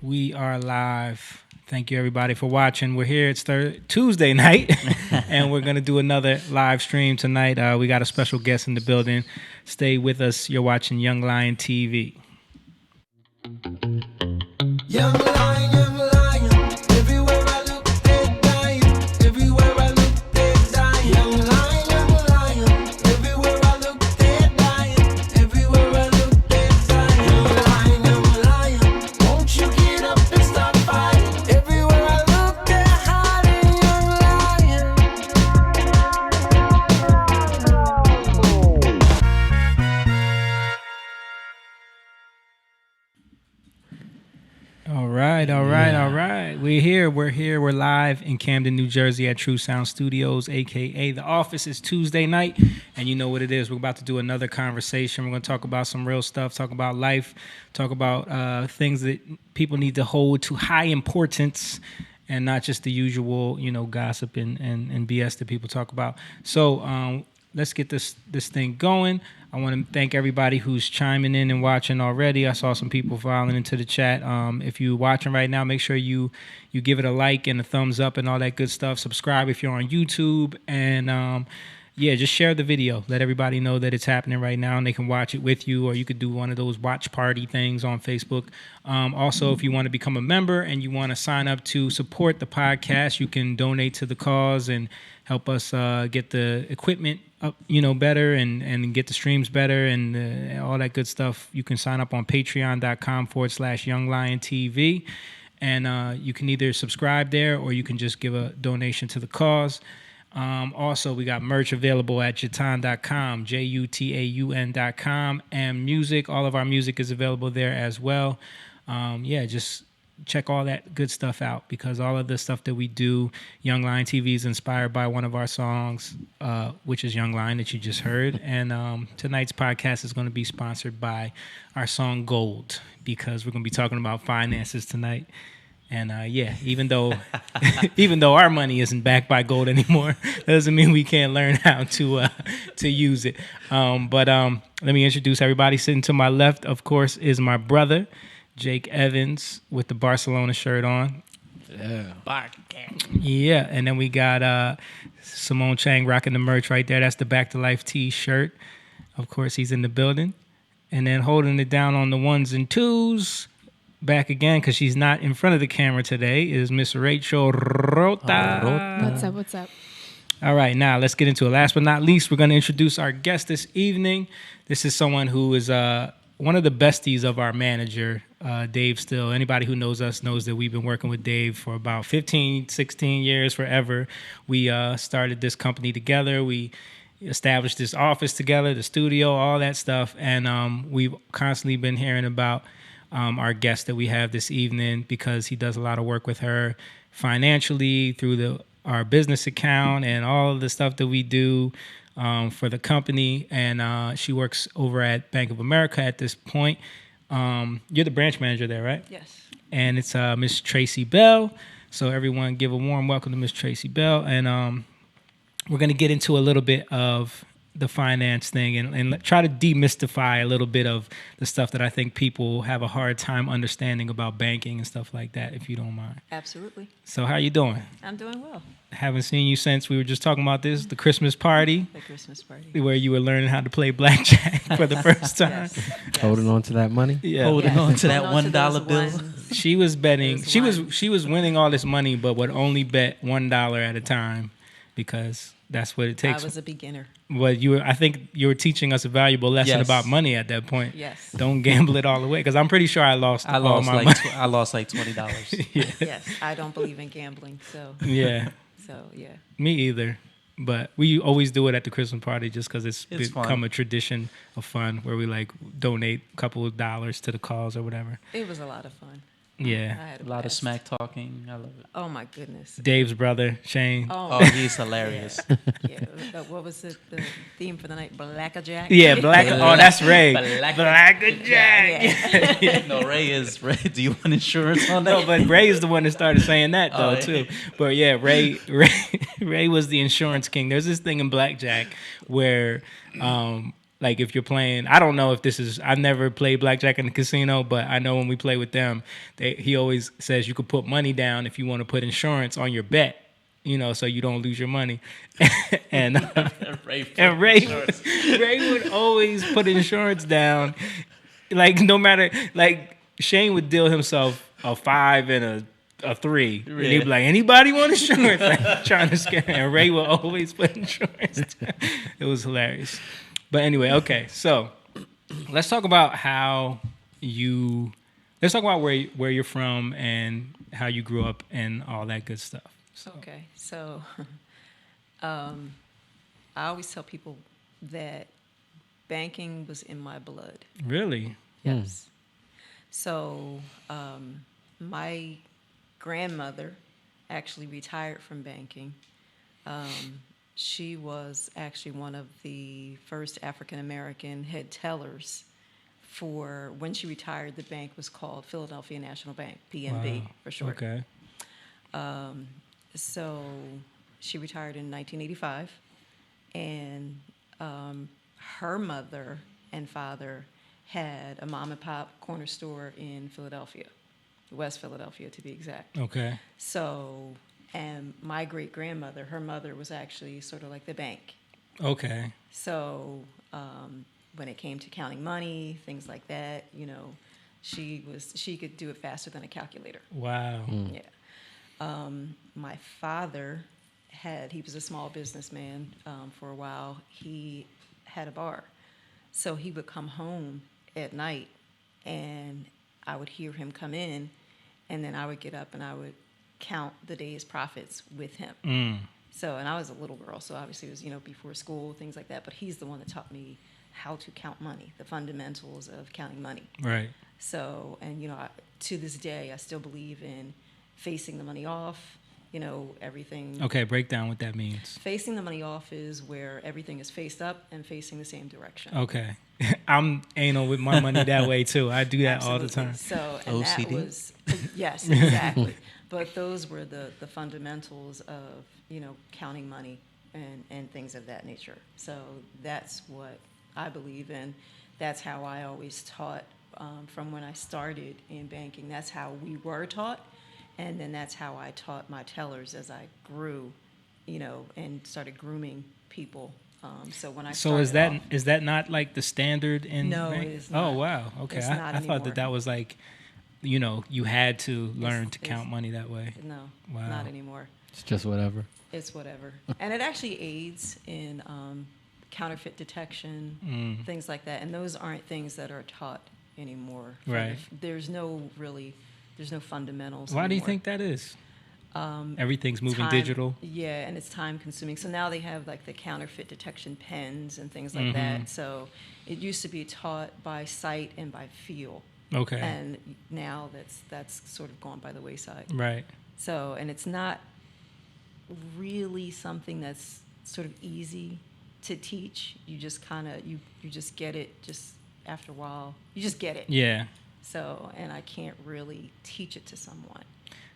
We are live. Thank you, everybody, for watching. We're here. It's Tuesday night, and we're going to do another live stream tonight. We got a special guest in the building. Stay with us. You're watching YLTV. Young lion, everywhere I look, they dying. Everywhere I look, they dying. Young lion, everywhere I look, they dying. Everywhere I look, they dying. Young lion, won't you get up and stop fighting? Everywhere I look, they're hiding. All right. We're here. We're live in Camden, New Jersey at True Sound Studios, a.k.a. The Office. Is Tuesday night, and you know what it is. We're about to do another conversation. We're going to talk about some real stuff, talk about life, talk about things that people need to hold to high importance and not just the usual, gossip and BS that people talk about. So let's get this thing going. I want to thank everybody who's chiming in and watching already. I saw some people filing into the chat. If you're watching right now, make sure you give it a like and a thumbs up and all that good stuff. Subscribe if you're on YouTube. And, just share the video. Let everybody know that it's happening right now and they can watch it with you. Or you could do one of those watch party things on Facebook. Also, if you want to become a member and you want to sign up to support the podcast, you can donate to the cause and help us get the equipment up, better and get the streams better and all that good stuff. You can sign up on patreon.com/YoungLionTV. And you can either subscribe there or you can just give a donation to the cause. Also, we got merch available at Jataun.com, JUTAUN.com, and music. All of our music is available there as well. Just check all that good stuff out because all of the stuff that we do, Young Lion TV is inspired by one of our songs, which is Young Lion that you just heard. And tonight's podcast is going to be sponsored by our song Gold because we're going to be talking about finances tonight. And even though our money isn't backed by gold anymore, that doesn't mean we can't learn how to use it. But let me introduce everybody. Sitting to my left, of course, is my brother, Jake Evans, with the Barcelona shirt on. Yeah, and then we got Simone Chang rocking the merch right there. That's the Back to Life T-shirt. Of course, he's in the building. And then holding it down on the ones and twos, back again because she's not in front of the camera today, is Miss Rachel Rota. What's up? All right, now let's get into it. Last but not least, we're going to introduce our guest this evening. This is someone who is one of the besties of our manager, Dave Still. Anybody who knows us knows that we've been working with Dave for about 15, 16 years, forever. We started this company together. We established this office together, the studio, all that stuff. And we've constantly been hearing about our guest that we have this evening because he does a lot of work with her financially through our business account and all of the stuff that we do for the company. And she works over at Bank of America at this point. You're the branch manager there, right? Yes. And it's Miss Tracey Bell. So everyone give a warm welcome to Miss Tracey Bell. And we're going to get into a little bit of the finance thing and try to demystify a little bit of the stuff that I think people have a hard time understanding about banking and stuff like that, if you don't mind. Absolutely. So how you doing? I'm doing well. Haven't seen you since we were just talking about this, the Christmas party. The Christmas party. Where you were learning how to play blackjack for the first time. Yes. Holding on to that money? Yeah. Holding on to that $1 bill. Ones. She was betting. Those She was winning all this money, but would only bet $1 at a time because that's what it takes. I was a beginner. Well, I think you were teaching us a valuable lesson Yes. about money at that point. Yes. Don't gamble it all the way because I'm pretty sure I lost all my money. I lost like $20. Yes. I don't believe in gambling, so Yeah, yeah. me either. But we always do it at the Christmas party just because it's become fun. a tradition of fun where we donate a couple of dollars to the cause or whatever. It was a lot of fun. I Yeah. had A lot of blast. smack talking. I love it. Oh my goodness. Dave's brother, Shane. Oh, he's hilarious. Yeah. What was the theme for the night? Blackjack. Yeah, Black. Oh, that's Ray. Blackjack. Blackjack. No, Ray. Do you want insurance on that? No, but Ray is the one that started saying that though yeah. too. But yeah, Ray was the insurance king. There's this thing in blackjack where Like if you're playing, I don't know if this is. I've never played blackjack in the casino, but I know when we play with them, he always says you could put money down if you want to put insurance on your bet. So you don't lose your money. and Ray would always put insurance down. Like no matter, like Shane would deal himself a 5 and a 3. And he'd be like, anybody want insurance? Like trying to scare him. And Ray would always put insurance down. It was hilarious. But anyway, okay. So let's talk about let's talk about where you're from and how you grew up and all that good stuff. Okay, so I always tell people that banking was in my blood. Really? Yes. So my grandmother actually retired from banking. She was actually one of the first African-American head tellers for, when she retired, the bank was called Philadelphia National Bank, PNB for short. Okay. So she retired in 1985, and her mother and father had a mom and pop corner store in Philadelphia, West Philadelphia to be exact. Okay. So, and my great grandmother, her mother was actually sort of like the bank. Okay. So when it came to counting money, things like that, she could do it faster than a calculator. Wow. Yeah. My father he was a small businessman for a while. He had a bar. So he would come home at night and I would hear him come in, and then I would get up and I would count the day's profits with him. So, and I was a little girl, so obviously it was, before school, things like that. But he's the one that taught me how to count money, the fundamentals of counting money. Right. So, and, to this day, I still believe in facing the money off, everything. Okay, break down what that means. Facing the money off is where everything is faced up and facing the same direction. Okay. I'm anal with my money that way, too. I do that all the Absolutely. time. So, and OCD? that was, yes, exactly. But those were the fundamentals of, counting money and things of that nature. So that's what I believe in. That's how I always taught from when I started in banking. That's how we were taught. And then that's how I taught my tellers as I grew, and started grooming people. So when I started is that not like the standard in No, bank? it is not. Oh, wow. Okay. It's not I thought anymore. that was like, you had to learn to It's- count money that way. No, Wow. not anymore. It's just whatever. It's whatever. And it actually aids in counterfeit detection, things like that. And those aren't things that are taught anymore. Right. There's no fundamentals Why do you anymore. think that is? Everything's moving digital. Yeah, and it's time consuming. So now they have like the counterfeit detection pens and things like that. So it used to be taught by sight and by feel. Okay. And now that's sort of gone by the wayside. Right. So, and it's not really something that's sort of easy to teach. You just kind of, you just get it just after a while. You just get it. Yeah. So, and I can't really teach it to someone.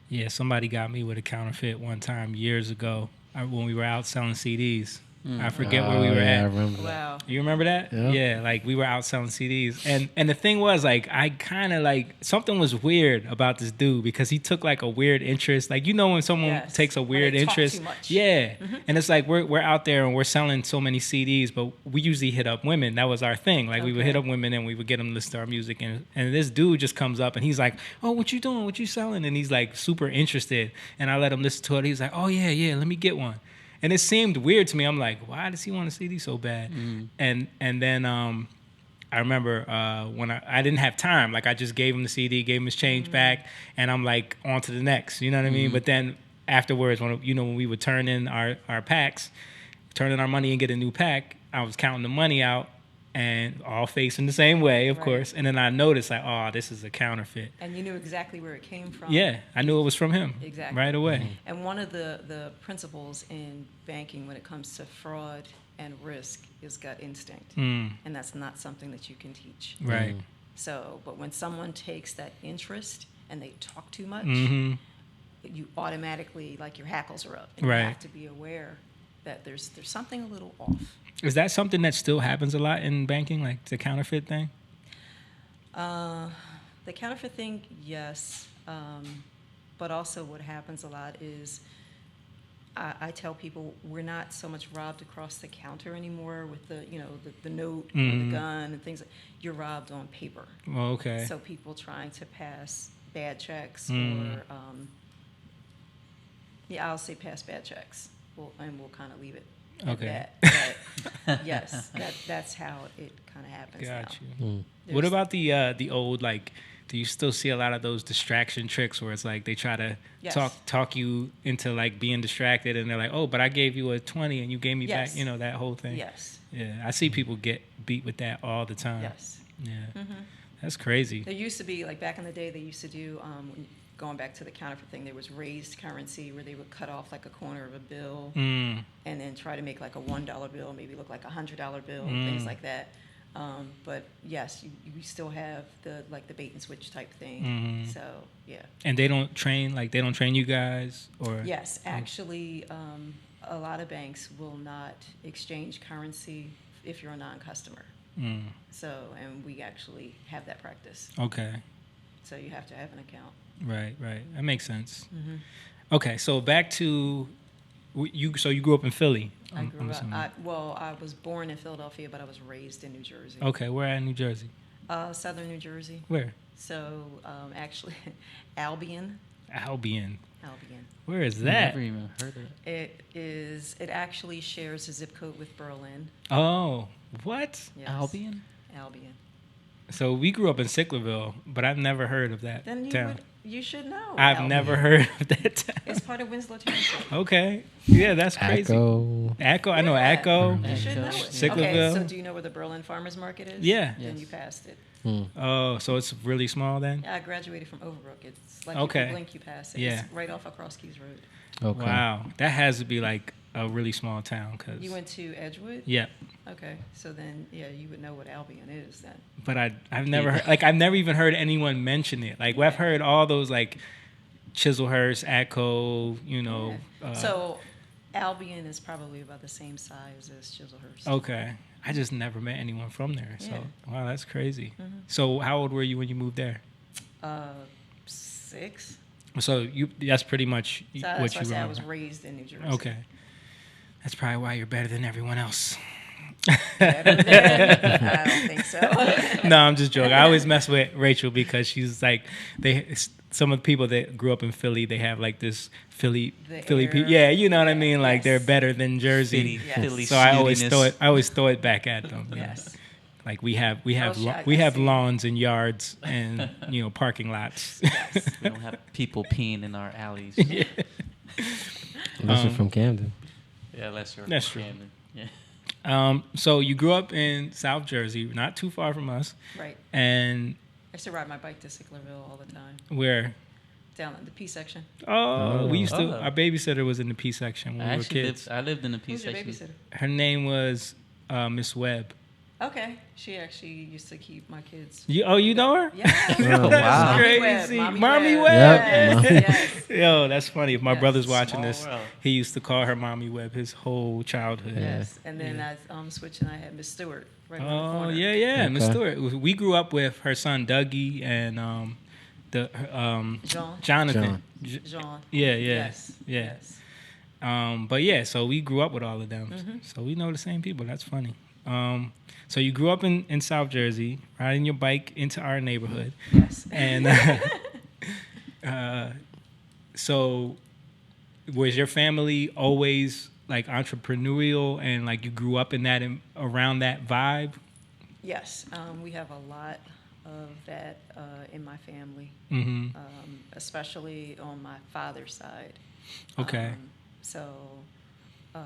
Yeah, somebody got me with a counterfeit one time years ago when we were out selling CDs. I forget where we were I at. remember that. Wow. You remember that? Yeah. Yeah, like we were out selling CDs. And the thing was, like, I kind of like, something was weird about this dude because he took like a weird interest. Like, when someone Yes. takes a When weird they talk interest. too much. Yeah. And it's like we're out there and we're selling so many CDs, but we usually hit up women. That was our thing. Like we would Okay. hit up women and we would get them to listen to our music. And this dude just comes up and he's like, oh, what you doing? What you selling? And he's like super interested. And I let him listen to it. He's like, oh, yeah, let me get one. And it seemed weird to me. I'm like, why does he want a CD so bad? And then I remember when I didn't have time. Like I just gave him the CD, gave him his change back, and I'm like on to the next. You know what I mean? But then afterwards, when we would turn in our packs, turn in our money and get a new pack, I was counting the money out and all facing the same way, of Right. course. And then I noticed like, oh, this is a counterfeit. And you knew exactly where it came from. Yeah, I knew it was from him. Exactly. Right away. And one of the principles in banking when it comes to fraud and risk is gut instinct. And that's not something that you can teach. Right. So, but when someone takes that interest and they talk too much, Mm-hmm. you automatically, like your hackles are up. And Right. you have to be aware that there's something a little off. Is that something that still happens a lot in banking, like the counterfeit thing? The counterfeit thing, yes. But also what happens a lot is I tell people we're not so much robbed across the counter anymore with the, the note or the gun and things. You're robbed on paper. Well, okay. So people trying to pass bad checks or, I'll say pass bad checks. We'll kind of leave it at Okay. that. But yes, that's how it kind of happens now. Got you. What about the old, like, do you still see a lot of those distraction tricks where it's like they try to Yes. talk you into like being distracted, and they're like, oh, but I gave you a 20 and you gave me Yes. back, that whole thing. Yes. Yeah, I see people get beat with that all the time. Yes. Yeah, that's crazy. There used to be, like back in the day, they used to do, going back to the counterfeit thing, there was raised currency where they would cut off like a corner of a bill and then try to make like a $1 bill, maybe look like a $100 bill, things like that. But yes, you still have the bait and switch type thing. So yeah. And they don't train you guys, or Yes, actually, a lot of banks will not exchange currency if you're a non-customer. So, and we actually have that practice. Okay. So you have to have an account. Right. That makes sense. Okay, so back to you. So you grew up in Philly. I grew up. assuming. I was born in Philadelphia, but I was raised in New Jersey. Okay, where at in New Jersey? Southern New Jersey. Where? So actually, Albion. Albion. Albion. Where is that? Never even heard of it. It actually shares a zip code with Berlin. Oh, what? Yes. Albion? Albion. So we grew up in Sicklerville, but I've never heard of that Then town. you should know. I've Albion. never heard of that town. It's part of Winslow Township. Okay. Yeah, that's crazy. Echo. I know Yeah. Echo. You should know it. Sicklerville. Okay, so do you know where the Berlin Farmers Market is? Yeah. Then Yes. you passed it. Oh, so it's really small then? Yeah, I graduated from Overbrook. It's like Okay. if you blink, you pass it. Yeah. It's right off across Keys Road. Okay. Wow. That has to be like a really small town. You went to Edgewood? Yeah. Okay, so then, yeah, you would know what Albion is then. But I've never heard, I've never even heard anyone mention it. Like, I've heard all those like Chislehurst, Atco, So Albion is probably about the same size as Chislehurst. Okay. I just never met anyone from there. So, Yeah. wow, that's crazy. So, how old were you when you moved there? 6. So, that's pretty much So what that's you why I said I were. was raised in New Jersey. Okay. That's probably why you're better than everyone else. Better than- I don't think so. No, I'm just joking. I always mess with Rachel because she's like, some of the people that grew up in Philly, they have like this Philly air. yeah, you know what I Yeah, mean? Like yes. they're better than Jersey. Yes. Philly So I always snootiness. throw it back at them. you know? Yes. Like we have I see. lawns and yards and parking lots. We don't have people peeing in our alleys. Unless you're from Camden. Yeah, unless you're That's from true. Camden. Yeah. So you grew up in South Jersey, not too far from us, Right. and I used to ride my bike to Sicklerville all the time. where? Down in the P section. Oh, we used to. Oh. Our babysitter was in the P section when I we were actually kids. lived in the P Who's your section. babysitter? Her name was Miss Webb. Okay. She actually used to keep my kids. You know her? Yeah. Oh, That's wow. crazy. Mommy Mommy Webb. Webb. Yep. Yes. Yo, that's funny. If my Yes. brother's watching Small this, world. he used to call her Mommy Webb his whole childhood. Yes. And then Yeah. I switched and I had Miss Stewart right around the Oh corner. yeah, Miss Okay. Stewart. We grew up with her son Dougie and Jonathan. Jean. Yeah. Yes. Yeah. Yes. But yeah, so we grew up with all of them. So we know the same people. That's funny. So you grew up in South Jersey, riding your bike into our neighborhood. Yes. And so was your family always like entrepreneurial and like you grew up in that around that vibe? Yes. We have a lot of that in my family, Mm-hmm. especially on my father's side. Okay. So a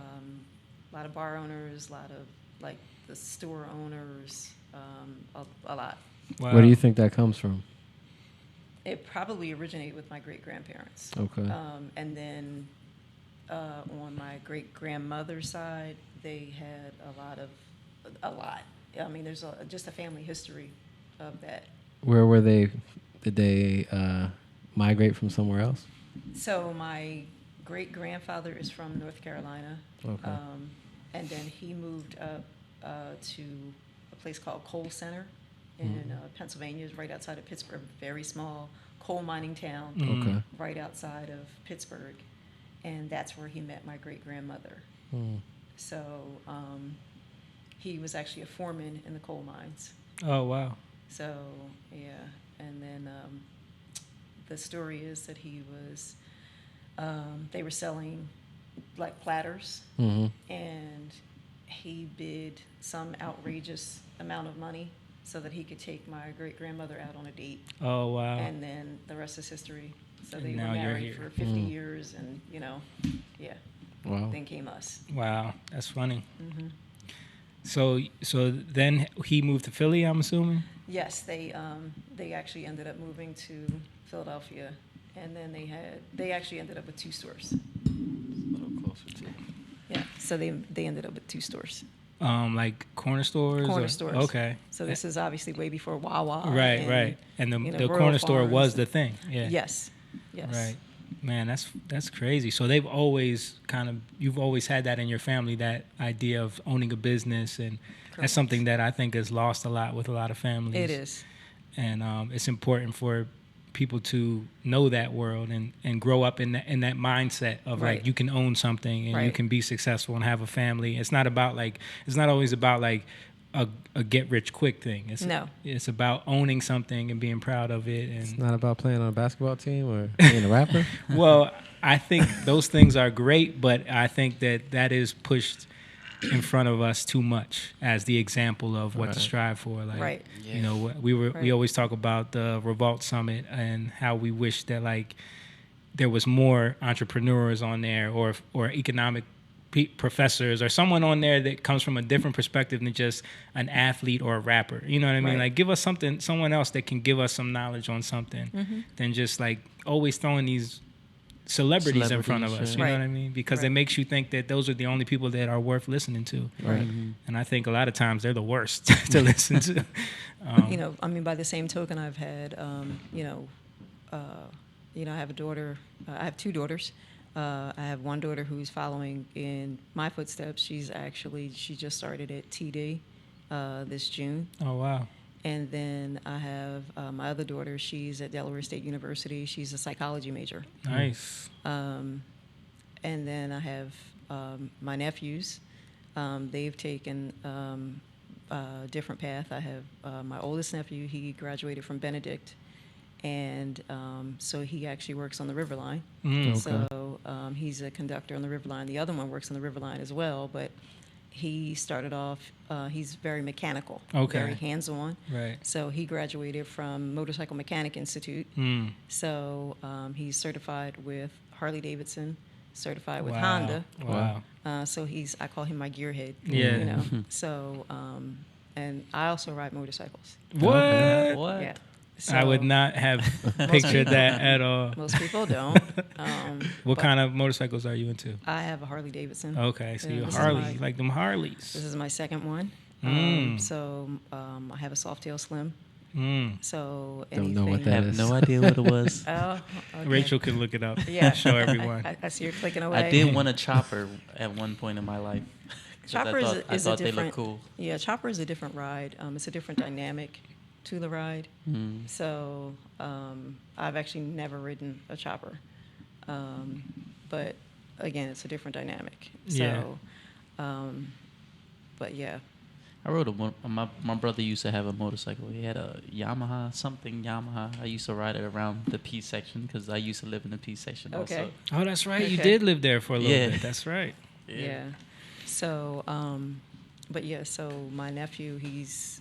lot of bar owners, a lot of like the store owners, a lot. Wow. Where do you think that comes from? It probably originated with my great grandparents. Okay. And then on my great grandmother's side, they had a lot. I mean, there's just a family history of that. Where were they? Did they migrate from somewhere else? So my great grandfather is from North Carolina. Okay. And then he moved up to a place called Coal Center in Pennsylvania, is right outside of Pittsburgh. Very small coal mining town, Okay. right outside of Pittsburgh, and that's where he met my great grandmother. Mm. So he was actually a foreman in the coal mines. Oh wow. So yeah, and then the story is that he was they were selling like platters, Mm-hmm. and he bid some outrageous amount of money so that he could take my great grandmother out on a date. Oh wow. And then the rest is history. So And they now were you're married here. for 50 years, and yeah. Wow. Then came us. Wow, that's funny. Mm-hmm. So then he moved to Philly, I'm assuming. Yes, they actually ended up moving to Philadelphia, and then they actually ended up with 2 stores. A little closer to. Yeah, so they ended up with 2 stores. Like corner stores. Corner or- stores. Okay. So this is obviously way before Wawa. Right, and, right. And the Royal corner store Farms was the and- thing. Yeah. Yes. Yes. Right. Man, that's crazy. So you've always had that in your family, that idea of owning a business, and that's Correct. something that I think is lost a lot with a lot of families. It is. And it's important for people to know that world and grow up in that mindset of Right. like you can own something and you Right. can be successful and have a family. It's not always about like a get rich quick thing. It's about owning something and being proud of it. And It's not about playing on a basketball team or being a rapper. well, I think those things are great, but I think that is pushed in front of us too much as the example of what to Right. strive for. Like, Right. you know, we Right. always talk about the Revolt Summit and how we wish that like there was more entrepreneurs on there or economic professors or someone on there that comes from a different perspective than just an athlete or a rapper. You know what I mean? Right. Like give us someone else that can give us some knowledge on something than just like always throwing these celebrities in front of us. You Right. know what I mean? Because it Right. makes you think that those are the only people that are worth listening to. Right. And I think a lot of times they're the worst to listen to. I mean, by the same token, I've had, I have a daughter. I have 2 daughters. I have one daughter who's following in my footsteps. She just started at TD this June. Oh, wow. And then I have my other daughter. She's at Delaware State University. She's a psychology major. Nice. And then I have my nephews. They've taken a different path. I have my oldest nephew. He graduated from Benedict, and so he actually works on the River Line. Mm. Okay. So he's a conductor on the River Line. The other one works on the River Line as well, but he started off, he's very mechanical, Okay. very hands-on. Right. So he graduated from Motorcycle Mechanic Institute. Mm. So he's certified with Harley Davidson, certified with Wow. Honda. Wow. So I call him my gearhead. Yeah. You know. So and I also ride motorcycles. What? What? Yeah. I would So not have pictured that at all. Most people don't. What but kind of motorcycles are you into? I have a Harley Davidson. Okay, so Yeah, you're this is Harley, my- like them Harleys. This is my second one. Mm. So I have a Softail Slim. Mm. So Don't anything. know what I that have is. no idea what it was. Oh, okay. Rachel can look it up. Yeah. Show everyone. I see you're clicking away. I did want a chopper at one point in my life. 'Cause Chopper I is a thought they different. looked cool. Yeah, chopper is a different ride. It's a different dynamic to the ride. Mm. So I've actually never ridden a chopper, but again, it's a different dynamic. Yeah. So, but yeah, I rode my brother used to have a motorcycle. He had a Yamaha. I used to ride it around the P section because I used to live in the P section Okay. also. Oh, that's right. You Okay. did live there for a little Yeah. bit. That's right. yeah. So, but yeah, so my nephew, he's,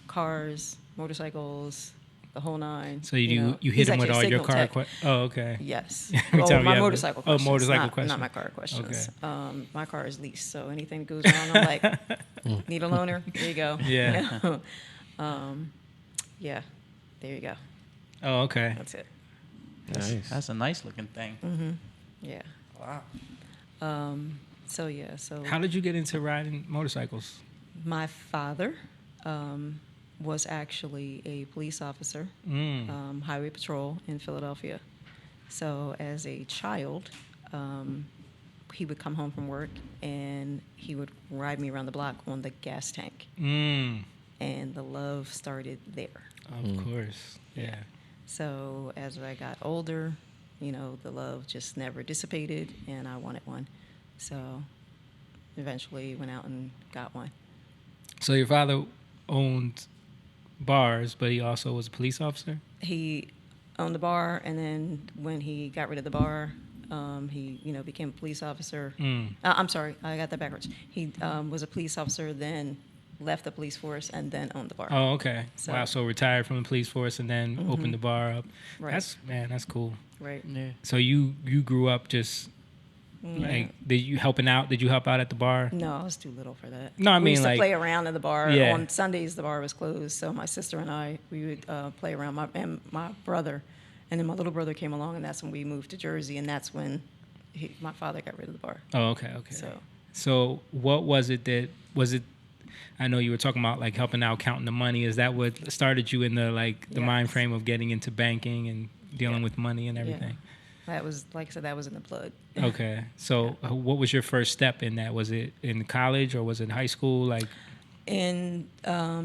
cars, motorcycles, the whole nine. So you hit He's him with actually all a your signal car tech. questions. Oh, okay. Yes. Every time my you have motorcycle a questions. motorcycle not, question. Not my car questions. Okay. My car is leased, so anything goes wrong, I'm like, need a loaner? There you go. Yeah. You know? Yeah. There you go. Oh, okay. That's it. Nice. That's a nice looking thing. Mm-hmm. Yeah. Wow. So yeah. So How did you get into riding motorcycles? my father was actually a police officer, Mm. highway patrol in Philadelphia. So as a child, he would come home from work and he would ride me around the block on the gas tank. Mm. And the love started there. Of course. Yeah. So as I got older, the love just never dissipated, and I wanted one. So eventually went out and got one. So your father owned bars, but he also was a police officer? He owned the bar, and then when he got rid of the bar, he became a police officer. I'm sorry, I got that backwards. He was a police officer, then left the police force, and then owned the bar. Oh, okay. So- Wow. So retired from the police force and then opened the bar up. Right. That's cool. Right. Yeah. So you grew up just like, did you help out at the bar? No, I was too little for that. No, I we mean, used to like- play around in the bar. Yeah. On Sundays, the bar was closed, so my sister and I, we would play around. My brother, and then my little brother came along, and that's when we moved to Jersey, and that's when my father got rid of the bar. Oh, okay. So what was it? I know you were talking about like helping out, counting the money. Is that what started you in the Yes. mind frame of getting into banking and dealing with money and everything? That was, like I said, that was in the blood. Okay. So what was your first step in that? Was it in college or was it high school? Like, In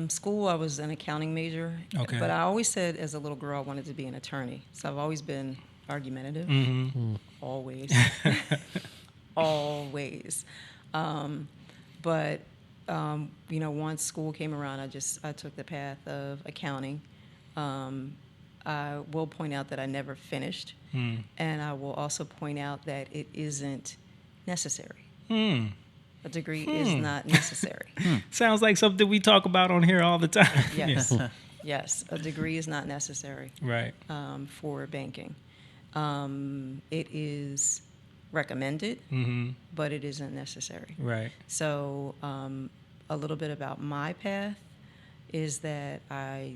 school, I was an accounting major. Okay. But I always said as a little girl I wanted to be an attorney. So I've always been argumentative. Always. Always. But once school came around, I took the path of accounting. I will point out that I never finished. And I will also point out that it isn't necessary. A degree is not necessary. sounds like something we talk about on here all the time. Yes. Yes, a degree is not necessary Right. for banking. It is recommended, but it isn't necessary. Right. So a little bit about my path is that I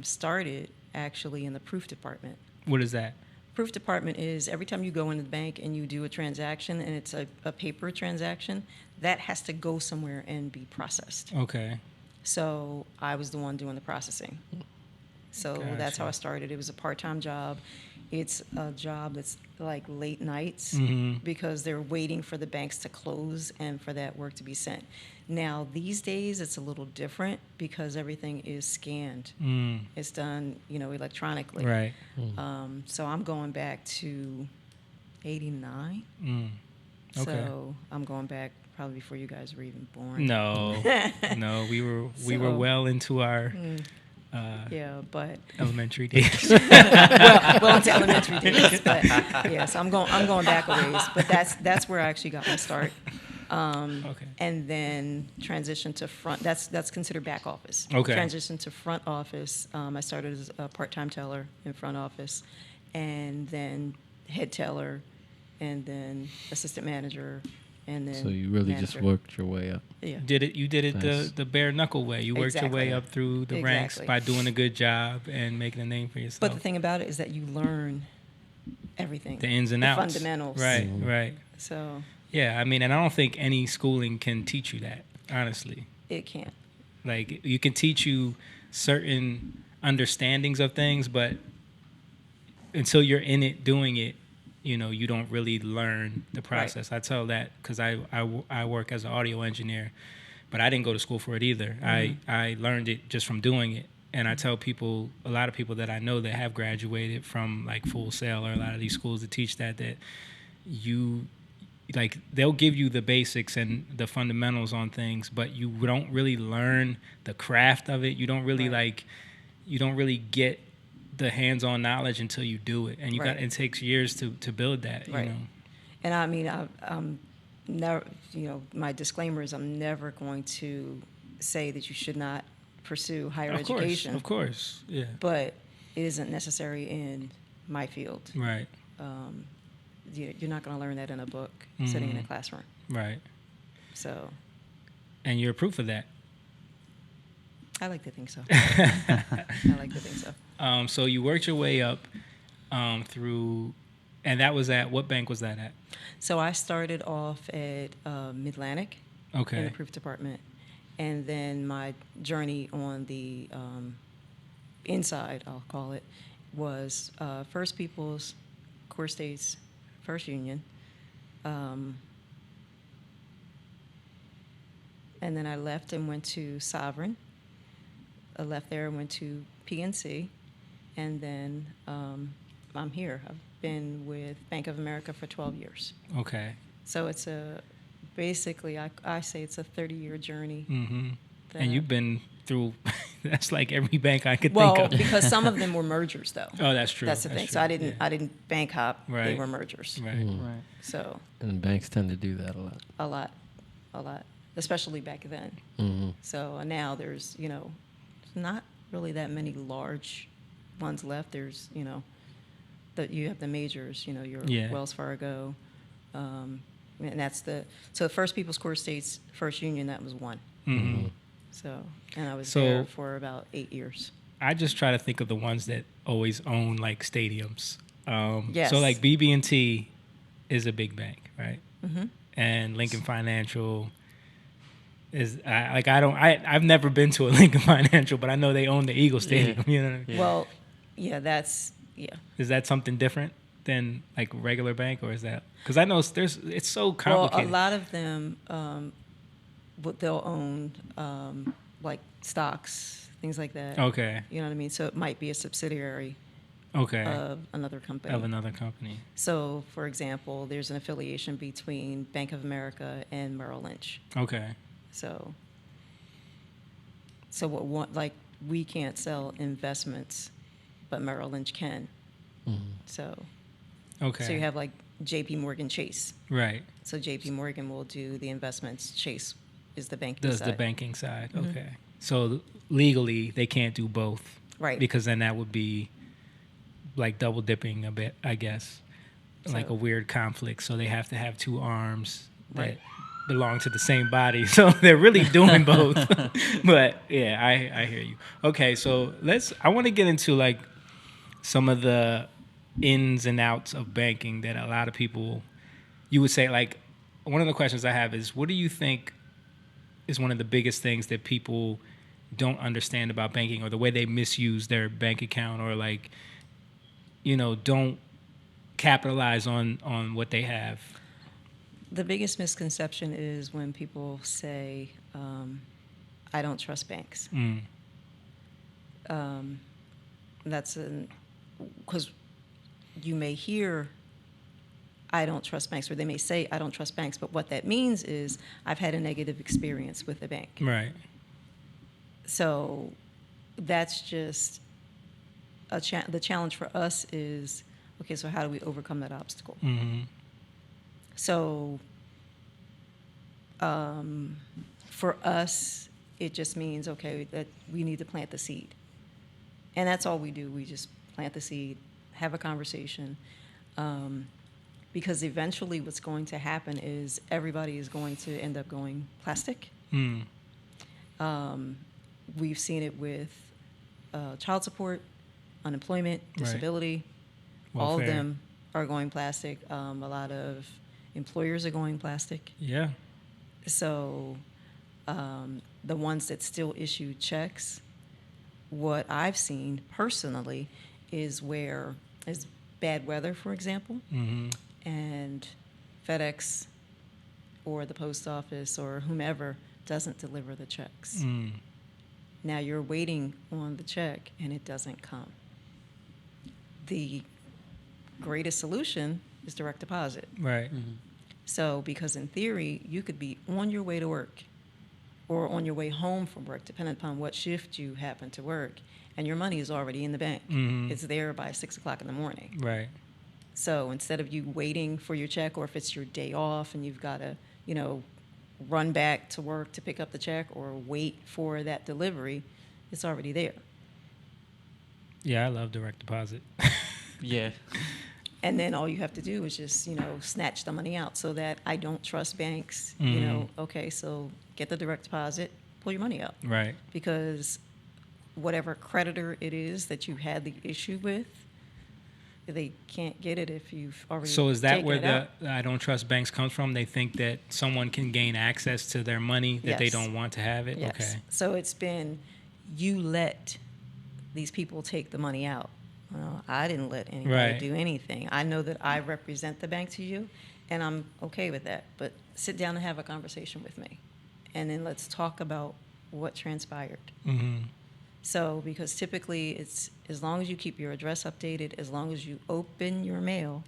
started actually in the proof department. What is that? Proof department is every time you go into the bank and you do a transaction and it's a paper transaction, that has to go somewhere and be processed. Okay. So I was the one doing the processing. So that's how I started. It was a part-time job. It's a job that's like late nights because they're waiting for the banks to close and for that work to be sent. Now, these days, it's a little different because everything is scanned. It's done, electronically. Right. So I'm going back to 89. Okay. So I'm going back probably before you guys were even born. No. No, we were So- well into our Yeah, but elementary days. well into elementary days. But yes, I'm going back a ways. But that's where I actually got my start. Okay. And then transition to front. That's considered back office. Okay. Transition to front office. I started as a part-time teller in front office, and then head teller, and then assistant manager, and then. So you really just manager. worked your way up. Yeah. You did it Nice. the bare knuckle way. You worked your way Exactly. up through the ranks Exactly. by doing a good job and making a name for yourself. But the thing about it is that you learn everything. the ins and the outs. fundamentals. Right, right. So Yeah, I mean, and I don't think any schooling can teach you that, honestly. it can't. Like, you can teach you certain understandings of things, but until you're in it doing it, you don't really learn the process. I tell that because I work as an audio engineer, but I didn't go to school for it either. I learned it just from doing it. And I tell people, a lot of people that I know that have graduated from like Full Sail or a lot of these schools that teach that you, like, they'll give you the basics and the fundamentals on things, but you don't really learn the craft of it. You don't really Right. you don't really get the hands-on knowledge until you do it. And Right. it takes years to build that, Right. you know. And I mean, I'm never, my disclaimer is I'm never going to say that you should not pursue higher education. Of course. Yeah. But it isn't necessary in my field. Right. You're not going to learn that in a book sitting in a classroom. Right. So And you're proof of that. I like to think so. I like to think so. So you worked your way up through, and that was at, what bank was that at? So I started off at Mid-Atlantic in Okay. the proof department. And then my journey on the inside, I'll call it, was First People's, Core State's First Union. And then I left and went to Sovereign. I left there and went to PNC. And then I'm here. I've been with Bank of America for 12 years. Okay. So it's basically, I say it's a 30-year journey. Mm-hmm. that- And you've been through, that's like every bank I could Well, think of. because some of them were mergers, though. Oh, that's true. That's the thing. true. So I didn't Yeah. bank hop. They Right. were mergers. Right. Right. So And banks tend to do that a lot. a lot, especially back then. Mm-hmm. So now there's, not really that many large ones left. There's, you have the majors, your Yeah. Wells Fargo, and that's the First People's Core State's First Union, that was one. Mm-hmm. So, and I was So- there for about 8 years. I just try to think of the ones that always own like stadiums. Yes. So like BB&T is a big bank, right? Mm-hmm. And Lincoln Financial is I've never been to a Lincoln Financial, but I know they own the Eagle Stadium. You know what I mean? Yeah. Well, yeah, Is that something different than like a regular bank, or is that because I know it's so complicated? Well, a lot of them, they'll own like stocks, things like that. Okay. You know what I mean? So it might be a subsidiary Okay. of another company. Of another company. So, for example, there's an affiliation between Bank of America and Merrill Lynch. Okay. So like we can't sell investments, but Merrill Lynch can. Mm-hmm. So Okay. you have like J.P. Morgan Chase. right. So J.P. Morgan will do the investments. Chase is the banking Does the side. banking side? Mhm. Okay. So legally, they can't do both, Right. because then that would be like double dipping a bit, I guess, like So- a weird conflict. So they have to have two arms that Right. belong to the same body. So they're really doing both. But yeah, I hear you. Okay, so I want to get into like some of the ins and outs of banking that a lot of people, you would say, like, one of the questions I have is, what do you think is one of the biggest things that people don't understand about banking, or the way they misuse their bank account, or like, don't capitalize on what they have? The biggest misconception is when people say, I don't trust banks. Mm. That's because you may hear, I don't trust banks, or they may say, I don't trust banks, but what that means is I've had a negative experience with the bank. Right. So that's just the challenge for us is, okay, so how do we overcome that obstacle? Mm-hmm. So for us, it just means, okay, that we need to plant the seed. And that's all we do. We just plant the seed, have a conversation. Because eventually what's going to happen is everybody is going to end up going plastic. Mm. We've seen it with child support, unemployment, Right. disability. All of Welfare. them are going plastic. A lot of employers are going plastic. Yeah. So the ones that still issue checks, what I've seen personally is where is bad weather, for example, Mm-hmm. and FedEx or the post office or whomever doesn't deliver the checks. Mm. Now you're waiting on the check and it doesn't come. The greatest solution is direct deposit. Right. So, because in theory, you could be on your way to work or on your way home from work, depending upon what shift you happen to work, and your money is already in the bank. Mhm. It's there by 6 o'clock in the morning. Right. So instead of you waiting for your check, or if it's your day off and you've got to, run back to work to pick up the check or wait for that delivery, it's already there. Yeah, I love direct deposit. Yeah. And then all you have to do is just, snatch the money out. So that I don't trust banks, okay, so get the direct deposit, pull your money out. Right. Because whatever creditor it is that you had the issue with, they can't get it if you've already So is that taken where it out. the I don't trust banks comes from? They think that someone can gain access to their money that they Yes. don't want to have it? Yes. Okay. So it's been, you let these people take the money out. Well, I didn't let anybody Right. do anything. I know that I represent the bank to you, and I'm okay with that. But sit down and have a conversation with me, and then let's talk about what transpired. Mm-hmm. So, because typically it's as long as you keep your address updated, as long as you open your mail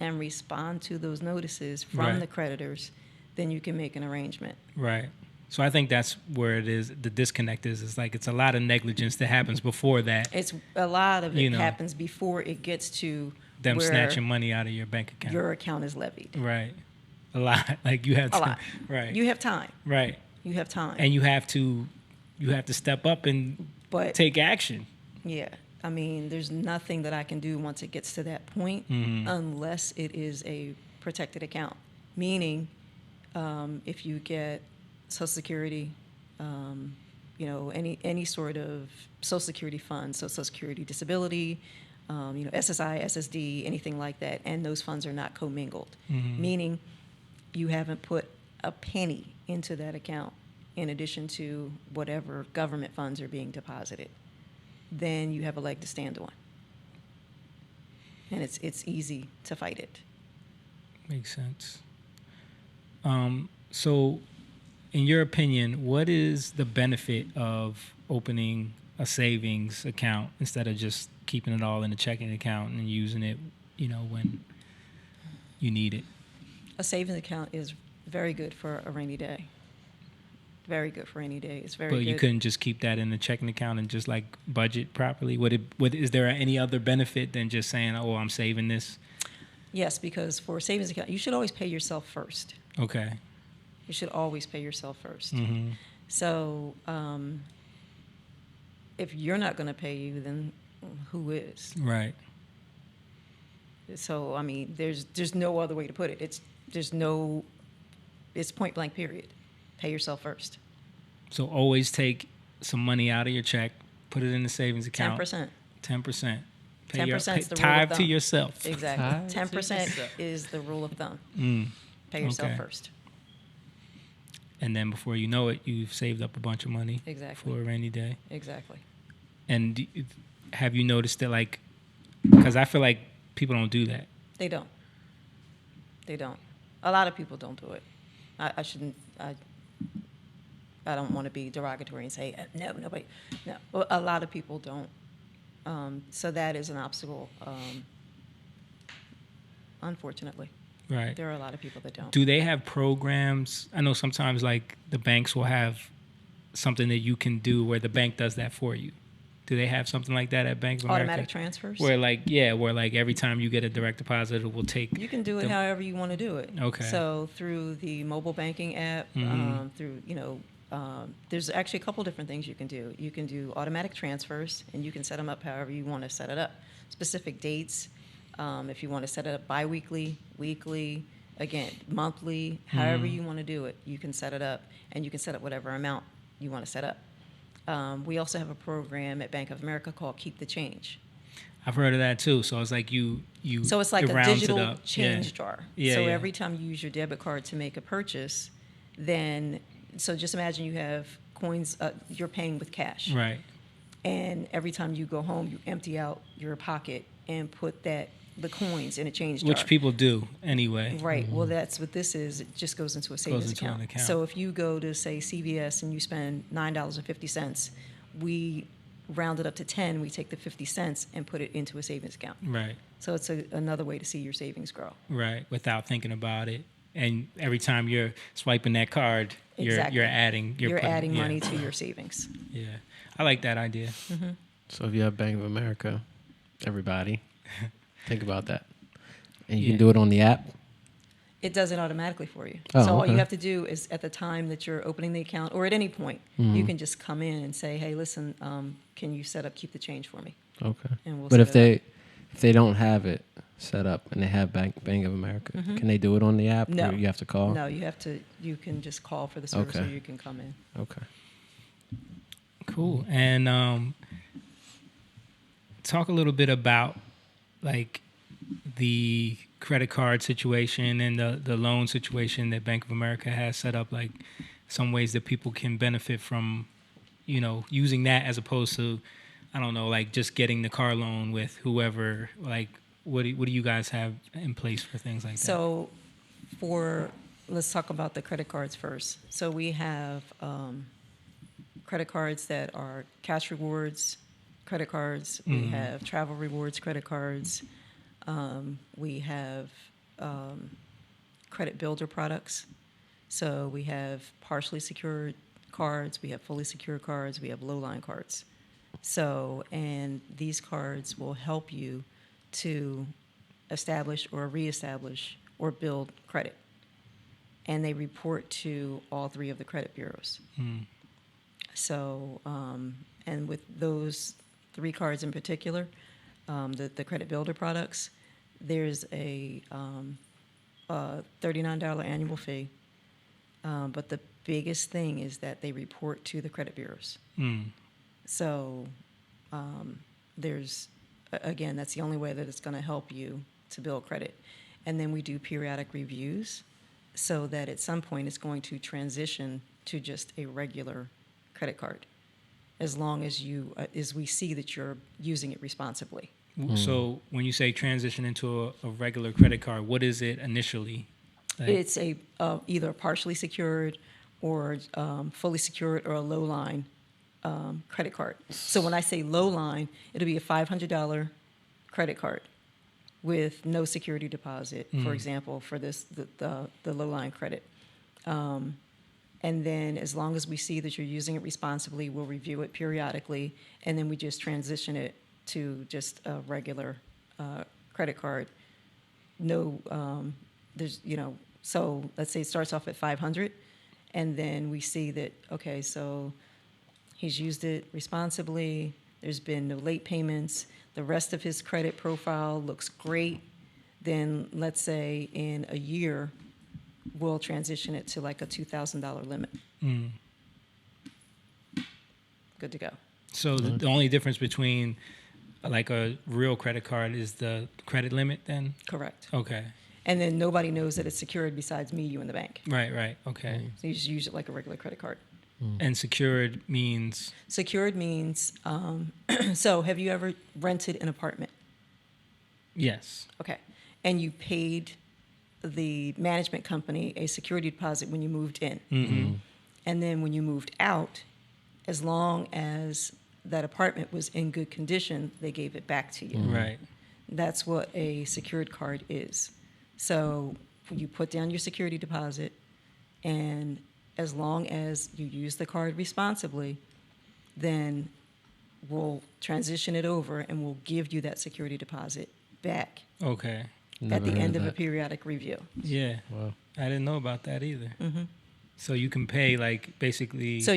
and respond to those notices from Right. the creditors, then you can make an arrangement. Right. So I think that's where it is. The disconnect is. It's like it's a lot of negligence that happens before that. It's a lot of it You know. happens before it gets to Them where snatching money out of your bank account. your account is levied. Right. A lot. Like you have to. A lot. Right. You have time. right. You have time. And you have to step up and But take action. yeah, I mean, there's nothing that I can do once it gets to that point Mhm. unless it is a protected account. Meaning, if you get Social Security, any sort of Social Security fund, so Social Security disability, SSI, SSD, anything like that, and those funds are not commingled. Mhm. Meaning, you haven't put a penny into that account in addition to whatever government funds are being deposited, then you have a leg to stand on. And it's easy to fight it. Makes sense. So, in your opinion, what is the benefit of opening a savings account instead of just keeping it all in a checking account and using it, when you need it? A savings account is very good for a rainy day. Very good for rainy day. It's very But good. you couldn't just keep that in the checking account and just like budget properly. Is there any other benefit than just saying, "Oh, I'm saving this"? Yes, because for a savings account, you should always pay yourself first. Okay. You should always pay yourself first. Mm-hmm. So if you're not going to pay you, then who is? Right. So I mean, there's no other way to put it. It's point blank period. Pay yourself first. So always take some money out of your check, put it in the savings account. 10%. 10%. 10% is the rule of tithe to thumb. yourself. Exactly. Tithe to 10% yourself. is the rule of thumb. Mm. Pay yourself Okay. first. And then before you know it, you've saved up a bunch of money Exactly. for a rainy day. Exactly. And have you noticed that, like, because I feel like people don't do that. They don't. They don't. A lot of people don't do it. I shouldn't. I don't want to be derogatory and say no, nobody. No, well, a lot of people don't. So that is an obstacle. Unfortunately, Right. there are a lot of people that don't. Do they have programs? I know sometimes, like, the banks will have something that you can do where the bank does that for you. Do they have something like that at Bank of America? Automatic transfers. Where every time you get a direct deposit, it will take. You can do it however you want to do it. Okay. So through the mobile banking app, Mhm. there's actually a couple different things you can do. You can do automatic transfers, and you can set them up however you want to set it up. Specific dates, if you want to set it up biweekly, weekly, again, monthly, however you want to do it, you can set it up, and you can set up whatever amount you want to set up. We also have a program at Bank of America called Keep the Change. I've heard of that too. So it's like you. So it's like it a rounds it digital up. change Yeah. jar. Yeah, So yeah. every time you use your debit card to make a purchase, then so just imagine you have coins. You're paying with cash, Right. and every time you go home, you empty out your pocket and put the coins in a change jar. Which people do anyway. Right. Well, that's what this is. It just goes into a savings into an account. So if you go to, say, CVS and you spend $9.50, we round it up to 10. We take the 50 cents and put it into a savings account. Right. So it's another way to see your savings grow. Right. Without thinking about it, and every time you're swiping that card, Exactly. you're adding. You're putting- adding yeah. money to your savings. Yeah. I like that idea. So if you have Bank of America, everybody, think about that. And you Yeah. can do it on the app. It does it automatically for you. Oh, So all okay. you have to do is at the time that you're opening the account or at any point, you can just come in and say, hey, listen, can you set up Keep the Change for me? Okay. And we'll But set if they don't have it set up and they have Bank of America, can they do it on the app? No. Or you have to call? No, you can just call for the service Okay. or you can come in. Okay. Cool. And talk a little bit about like the credit card situation and the loan situation that Bank of America has set up, like some ways that people can benefit from, using that as opposed to I don't know, like just getting the car loan with whoever, like what do you guys have in place for things like that? So let's talk about the credit cards first. So we have credit cards that are cash rewards credit cards. We have travel rewards credit cards. We have credit builder products. So we have partially secured cards, we have fully secured cards, we have low line cards. So, and these cards will help you to establish or reestablish or build credit. And they report to all three of the credit bureaus. So, and with those three cards in particular, the credit builder products, there's a $39 annual fee. But the biggest thing is that they report to the credit bureaus. So there's, again, that's the only way that it's going to help you to build credit. And then we do periodic reviews so that at some point it's going to transition to just a regular credit card, as long as as we see that you're using it responsibly. So when you say transition into a regular credit card, what is it initially? Like, It's a either partially secured or fully secured or a low line credit card. So when I say low line, it'll be a $500 credit card with no security deposit, for example, for the low line credit. And then as long as we see that you're using it responsibly, we'll review it periodically, and then we just transition it to just a regular credit card. No, there's, so let's say it starts off at 500, and then we see that, okay, so he's used it responsibly, there's been no late payments, the rest of his credit profile looks great, then let's say in a year, we'll transition it to like a $2,000 limit. Good to go. So the only difference between like a real credit card is the credit limit then? Correct. Okay. And then nobody knows that it's secured besides me, you, and the bank. Right. Okay. So you just use it like a regular credit card. And secured means? Secured means, so have you ever rented an apartment? Yes. Okay. And you paid the management company a security deposit when you moved in. And then when you moved out, as long as that apartment was in good condition, they gave it back to you. Right. That's what a secured card is. So you put down your security deposit, and as long as you use the card responsibly, then we'll transition it over and we'll give you that security deposit back Okay. at the end of a periodic review. Yeah. Wow. I didn't know about that either. So you can pay like basically. So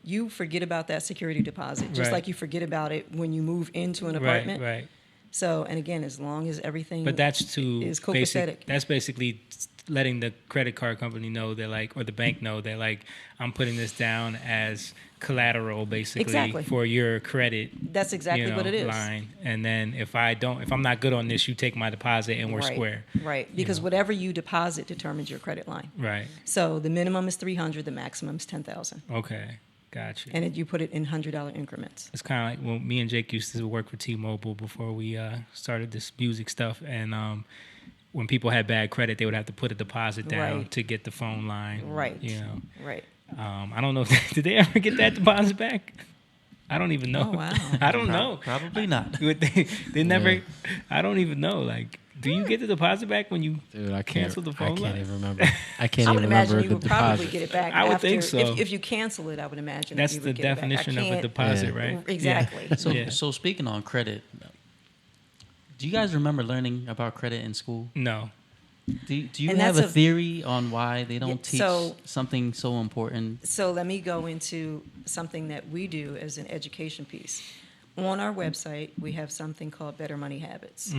you forget about that security deposit, just Right. like you forget about it when you move into an apartment. Right. So, and again, as long as everything But that's to is copacetic. That's basically letting the credit card company know that like, or the bank know that like, I'm putting this down as collateral basically Exactly. for your credit. That's exactly what it is. Line. And then if I'm not good on this, you take my deposit and we're Right. square. Right, because whatever you deposit determines your credit line. Right. So the minimum is 300, the maximum is 10,000, Okay. Gotcha. and you put it in $100 increments. It's kind of like when me and Jake used to work for T-Mobile before we started this music stuff. And when people had bad credit, they would have to put a deposit down Right. to get the phone line. Right. Right. I don't know. Did they ever get that deposit back? I don't even know. Oh, wow. I don't know. Probably not. They never. I don't even know. Like, do you get the deposit back when you Dude, I can't. cancel the phone I can't line? even remember. I can't I would even imagine remember you the would probably deposit. get it back. I would after, think so. If you cancel it, I would imagine That's you the would get it back. I definition of a can't- deposit, Yeah. right? Exactly. So, Yeah. so speaking on credit, do you guys remember learning about credit in school? No. Do you And have that's a a- theory on why they Yeah, don't teach so- something so important? So let me go into something that we do as an education piece. On our website, we have something called Better Money Habits,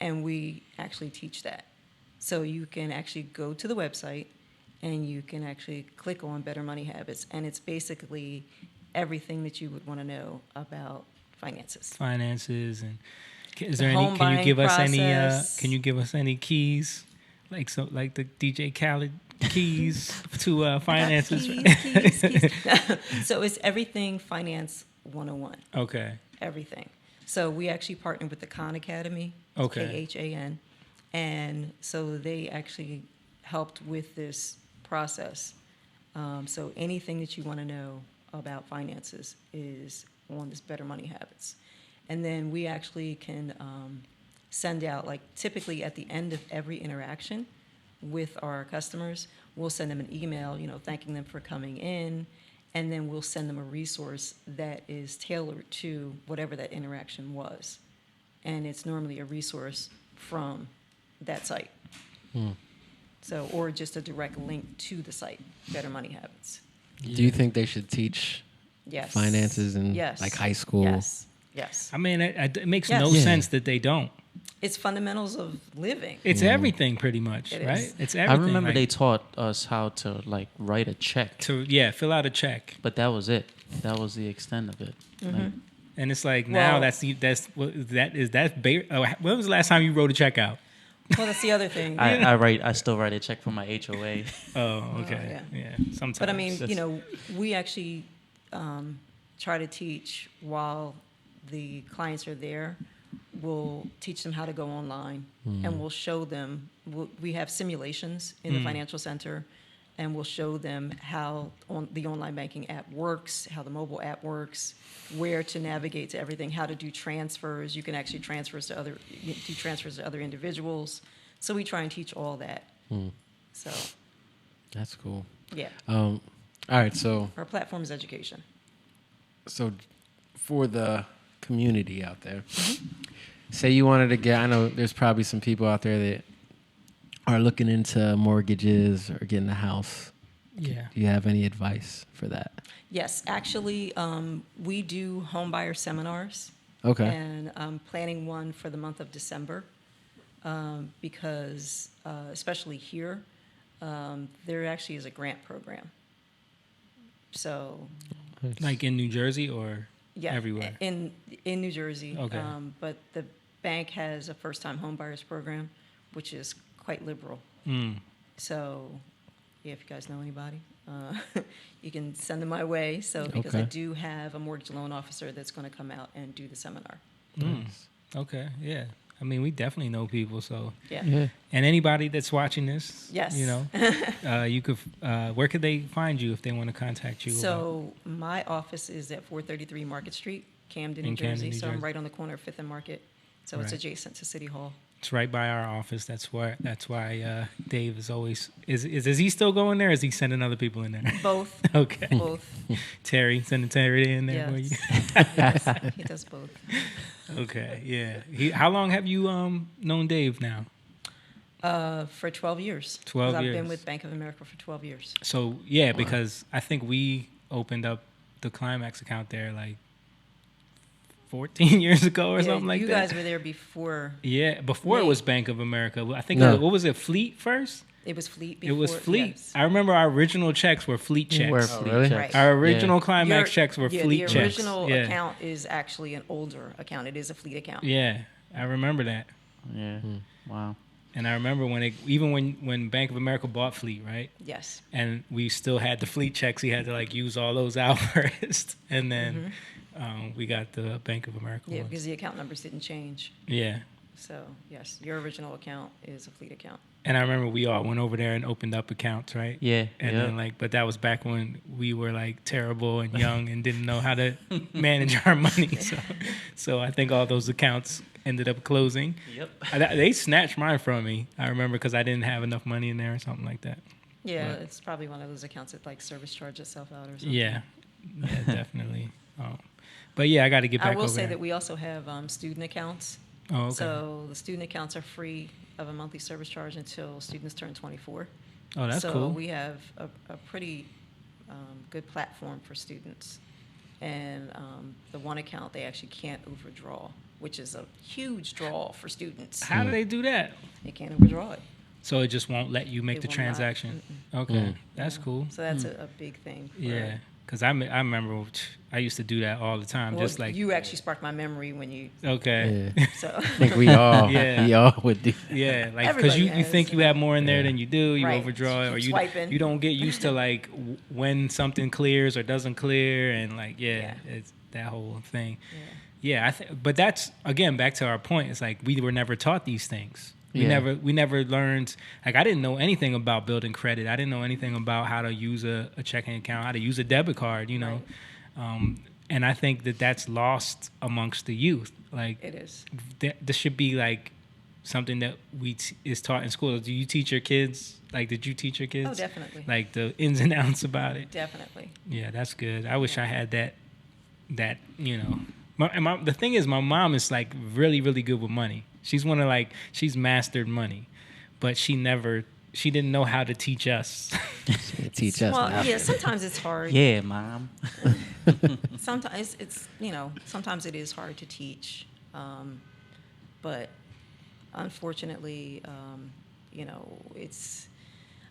and we actually teach that. So you can actually go to the website, and you can actually click on Better Money Habits, and it's basically everything that you would want to know about finances. Finances and is The there any? home Can you buying give us process. any? Can you give us any keys? Like the DJ Khaled keys to finances. Keys. So it's everything finance 101. Okay. Everything. So we actually partnered with the Khan Academy, Okay. KHAN, and so they actually helped with this process. So anything that you want to know about finances is on this Better Money Habits. And then we actually can send out, like typically at the end of every interaction with our customers, we'll send them an email, thanking them for coming in, and then we'll send them a resource that is tailored to whatever that interaction was. And it's normally a resource from that site. So, or just a direct link to the site, Better Money Habits. Do you think they should teach Yes. finances in Yes. like high school? Yes. I mean, it makes Yes. no Yeah. sense that they don't. It's fundamentals of living. It's everything, pretty much, It right? is. It's I everything. remember like, they taught us how to like write a check, fill out a check, but that was it. That was the extent of it. Like, and it's like now Well- when was the last time you wrote a check out? Well, that's the other thing. I still write a check for my HOA. Oh, okay, yeah. Sometimes, But I mean, we actually try to teach while the clients are there. We'll teach them how to go online, and we'll show them. We have simulations in the financial center, and we'll show them how the online banking app works, how the mobile app works, where to navigate to everything, how to do transfers. You can actually do transfers to other individuals. So we try and teach all that. So That's cool. yeah, All right, so our platform is education. for the community out there, say you wanted to get, I know there's probably some people out there that are looking into mortgages or getting a house. yeah. Do you have any advice for that? Yes, actually, we do home buyer seminars. Okay. And I'm planning one for the month of December because, especially here, there actually is a grant program. So, Like in New Jersey or yeah, everywhere. in New Jersey. Okay. But the bank has a first-time home buyers program, which is quite liberal. So, yeah, if you guys know anybody, you can send them my way. So, because I Okay. do have a mortgage loan officer that's going to come out and do the seminar. Okay, yeah. I mean, we definitely know people, so. Yeah. Yeah. And anybody that's watching this, Yes. you could. Where could they find you if they want to contact you? So my office is at 433 Market Street, Camden, In New Camden, Jersey. New So I'm Jersey. right on the corner of Fifth and Market. So it's Right. adjacent to City Hall. it's right by our office. That's why Dave is always is he still going there? Or is he sending other people in there? Both. Okay. Both. Terry sending Terry in there for you. Yes. Yes, he does both. Okay, yeah. How long have you known Dave now? For 12 years. 12 I've years. been with Bank of America for 12 years. So yeah, because I think we opened up the Climax account there like 14 years ago or Yeah, something like you that. guys were there before. Yeah, before it Me. was Bank of America. I think No. what was it? Fleet first. It was Fleet It before. was Fleet. Yes. I remember our original checks were Fleet checks. Were Oh, Fleet really? checks. Right. Our original Yeah. Climax checks were Fleet the checks. original yeah. account is actually an older account. It is a Fleet account. Yeah, I remember that. Yeah. Wow. And I remember when Bank of America bought Fleet, right? Yes. And we still had the Fleet checks. He had to like use all those out first, and then we got the Bank of America Yeah, ones. because the account numbers didn't change. Yeah. So, yes, your original account is a Fleet account. And I remember we all went over there and opened up accounts, right? Yeah. And yep. then but that was back when we were like terrible and young and didn't know how to manage our money. So I think all those accounts ended up closing. Yep. They snatched mine from me. I remember because I didn't have enough money in there or something like that. Yeah, Right. it's probably one of those accounts that like service charge itself out or something. Yeah, definitely. But yeah, I got to get back I will over say there. that we also have student accounts. Oh, okay. So the student accounts are free of a monthly service charge until students turn 24. Oh, that's so cool. we have a pretty good platform for students. And the one account, they actually can't overdraw, which is a huge draw for students. How do they do that? They can't overdraw it. So it just won't let you make It the will not. transaction. Okay, that's cool. So that's a big thing. for- Yeah, because I remember I used to do that all the time. Well, just like you actually sparked my memory when you. okay, Yeah. So I think we all Yeah. we all would do. yeah, like because Everybody you has. think you have more in there than you do. You Right. overdraw it, or Keep you swiping. you don't get used to like when something clears or doesn't clear, and like Yeah. that whole thing. Yeah. Yeah, but that's again back to our point. It's like we were never taught these things. We Yeah. never learned. Like I didn't know anything about building credit. I didn't know anything about how to use a checking account, how to use a debit card. You know, and I think that's lost amongst the youth. Like It is. this should be like something that is taught in school. Do you teach your kids? Like, did you teach your kids? Oh, definitely. Like the ins and outs about it. Definitely. Yeah, that's good. I wish I had that. You know, the thing is, my mom is like really, really good with money. She's she's mastered money, but she didn't know how to teach us. Teach us. Well, now. yeah, sometimes it's hard. Yeah, mom. Sometimes it's, sometimes it is hard to teach. But unfortunately,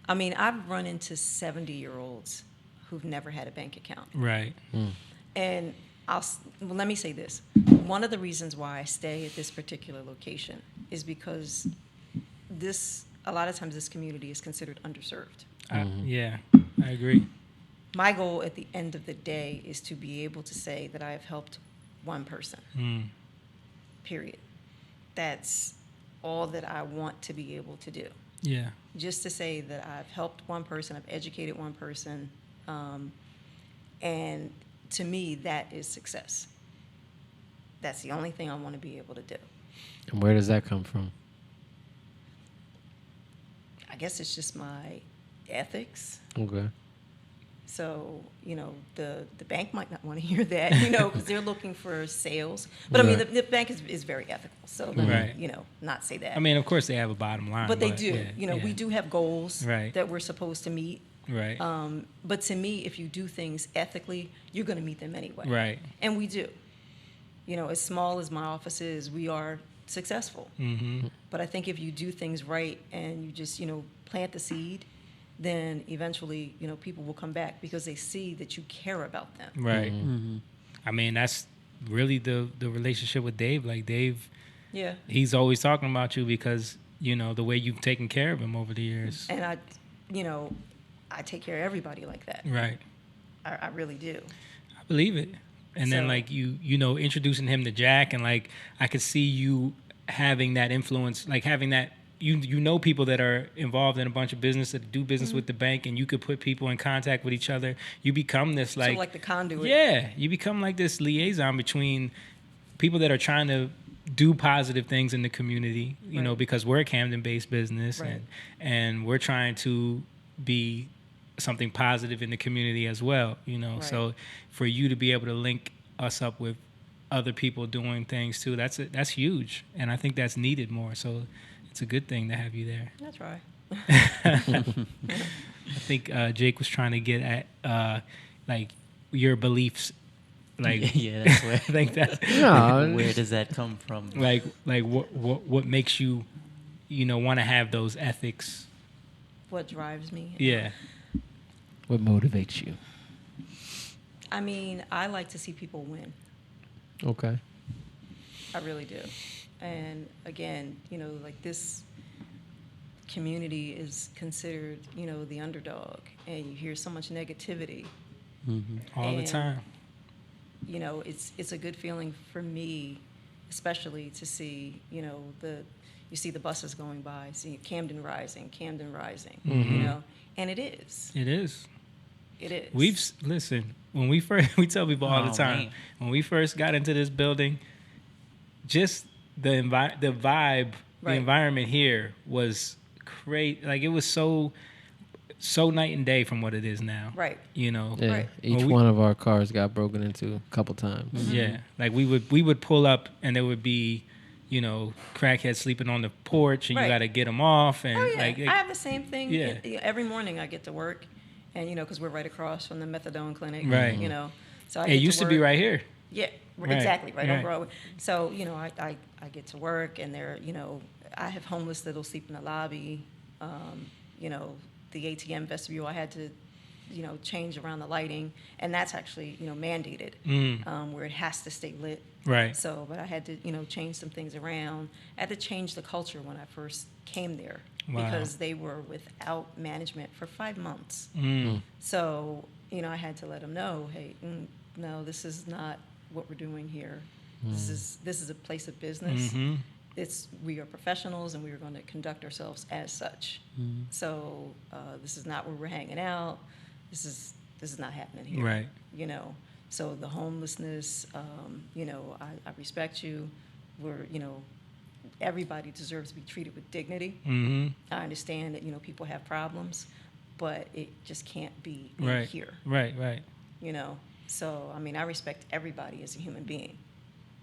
I've run into 70-year-olds who've never had a bank account. Right. And let me say this. One of the reasons why I stay at this particular location is because a lot of times this community is considered underserved. Yeah, I agree. My goal at the end of the day is to be able to say that I have helped one person. Period. That's all that I want to be able to do. Yeah. Just to say that I've helped one person, I've educated one person, and to me, that is success. That's the only thing I want to be able to do. And where does that come from? I guess it's just my ethics. Okay. So, the bank might not want to hear that, because they're looking for sales. But, I mean, Right. the bank is very ethical. So, let Right. me, not say that. I mean, of course, they have a bottom line. but they do. yeah, We do have goals Right. that we're supposed to meet. Right. But to me, if you do things ethically, you're going to meet them anyway. Right. And we do. As small as my office is, we are successful. Mm-hmm. But I think if you do things right and you just, plant the seed, then eventually, people will come back because they see that you care about them. Right. I mean, that's really the relationship with Dave. Like Dave, Yeah. he's always talking about you because the way you've taken care of him over the years. And I take care of everybody like that. Right. I really do. I believe it. And then So- like introducing him to Jack, and like I could see you having that influence, like having that people that are involved in a bunch of business that do business with the bank, and you could put people in contact with each other. You become this So like the conduit. yeah, you become like this liaison between people that are trying to do positive things in the community, Right. because we're a Camden-based business, Right. and we're trying to be something positive in the community as well, Right. So for you to be able to link us up with other people doing things too, that's huge, and I think that's needed more. So it's a good thing to have you there. That's right. I think Jake was trying to get at like your beliefs, like Yeah, that's where. I think that No, Where does that come from? like what makes you want to have those ethics. What drives me? Yeah. what motivates you? I mean, I like to see people win. Okay. I really do. And again, like this community is considered, the underdog, and you hear so much negativity. All the And, time. It's a good feeling for me, especially to see, you see the buses going by, see Camden rising, and it is. It is. It is. Listen, when we first, we tell people all the Oh, time, man. when we first got into this building, just the vibe, the Right. environment here was great. Like it was so night and day from what it is now. Right. Yeah. Right. Each Well, one of our cars got broken into a couple times. Yeah, like we would pull up and there would be, crackheads sleeping on the porch, and Right. you got to get them off, and Oh, yeah. like I have the same thing. Yeah. Every morning I get to work, and, because we're right across from the methadone clinic. Right. So I it get used to be work. right here. Yeah, Right, exactly, right on right. Broadway. So, I get to work, and they're, I have homeless that'll sleep in the lobby. The ATM vestibule, I had to, change around the lighting, and that's actually, mandated, where it has to stay lit. Right. So, but I had to, change some things around. I had to change the culture when I first came there Wow. because they were without management for 5 months. Mm. So, I had to let them know, hey, no, this is not what we're doing here. This is a place of business. Mm-hmm. We are professionals, and we are going to conduct ourselves as such. So this is not where we're hanging out. This is not happening here. Right. You know. So the homelessness, you know, I respect you. Everybody deserves to be treated with dignity. Mm-hmm. I understand that, you know, people have problems, but it just can't be in Right. here. Right. Right. You know. So I mean, I respect everybody as a human being.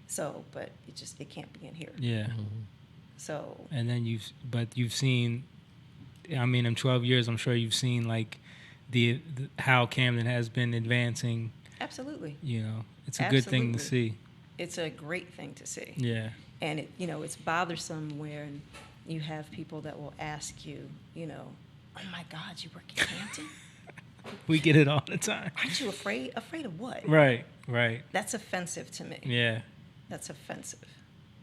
So, but it can't be in here. Yeah. So And then you've seen, I mean, in 12 years, I'm sure you've seen like the how Camden has been advancing. absolutely, You know, it's a good thing to Absolutely. see. it's a great thing to see. Yeah. And it, you know, it's bothersome when you have people that will ask you, you know, oh my God, you work in Hampton? We get it all the time. Aren't you afraid? Afraid of what? Right. Right. That's offensive to me. Yeah. That's offensive.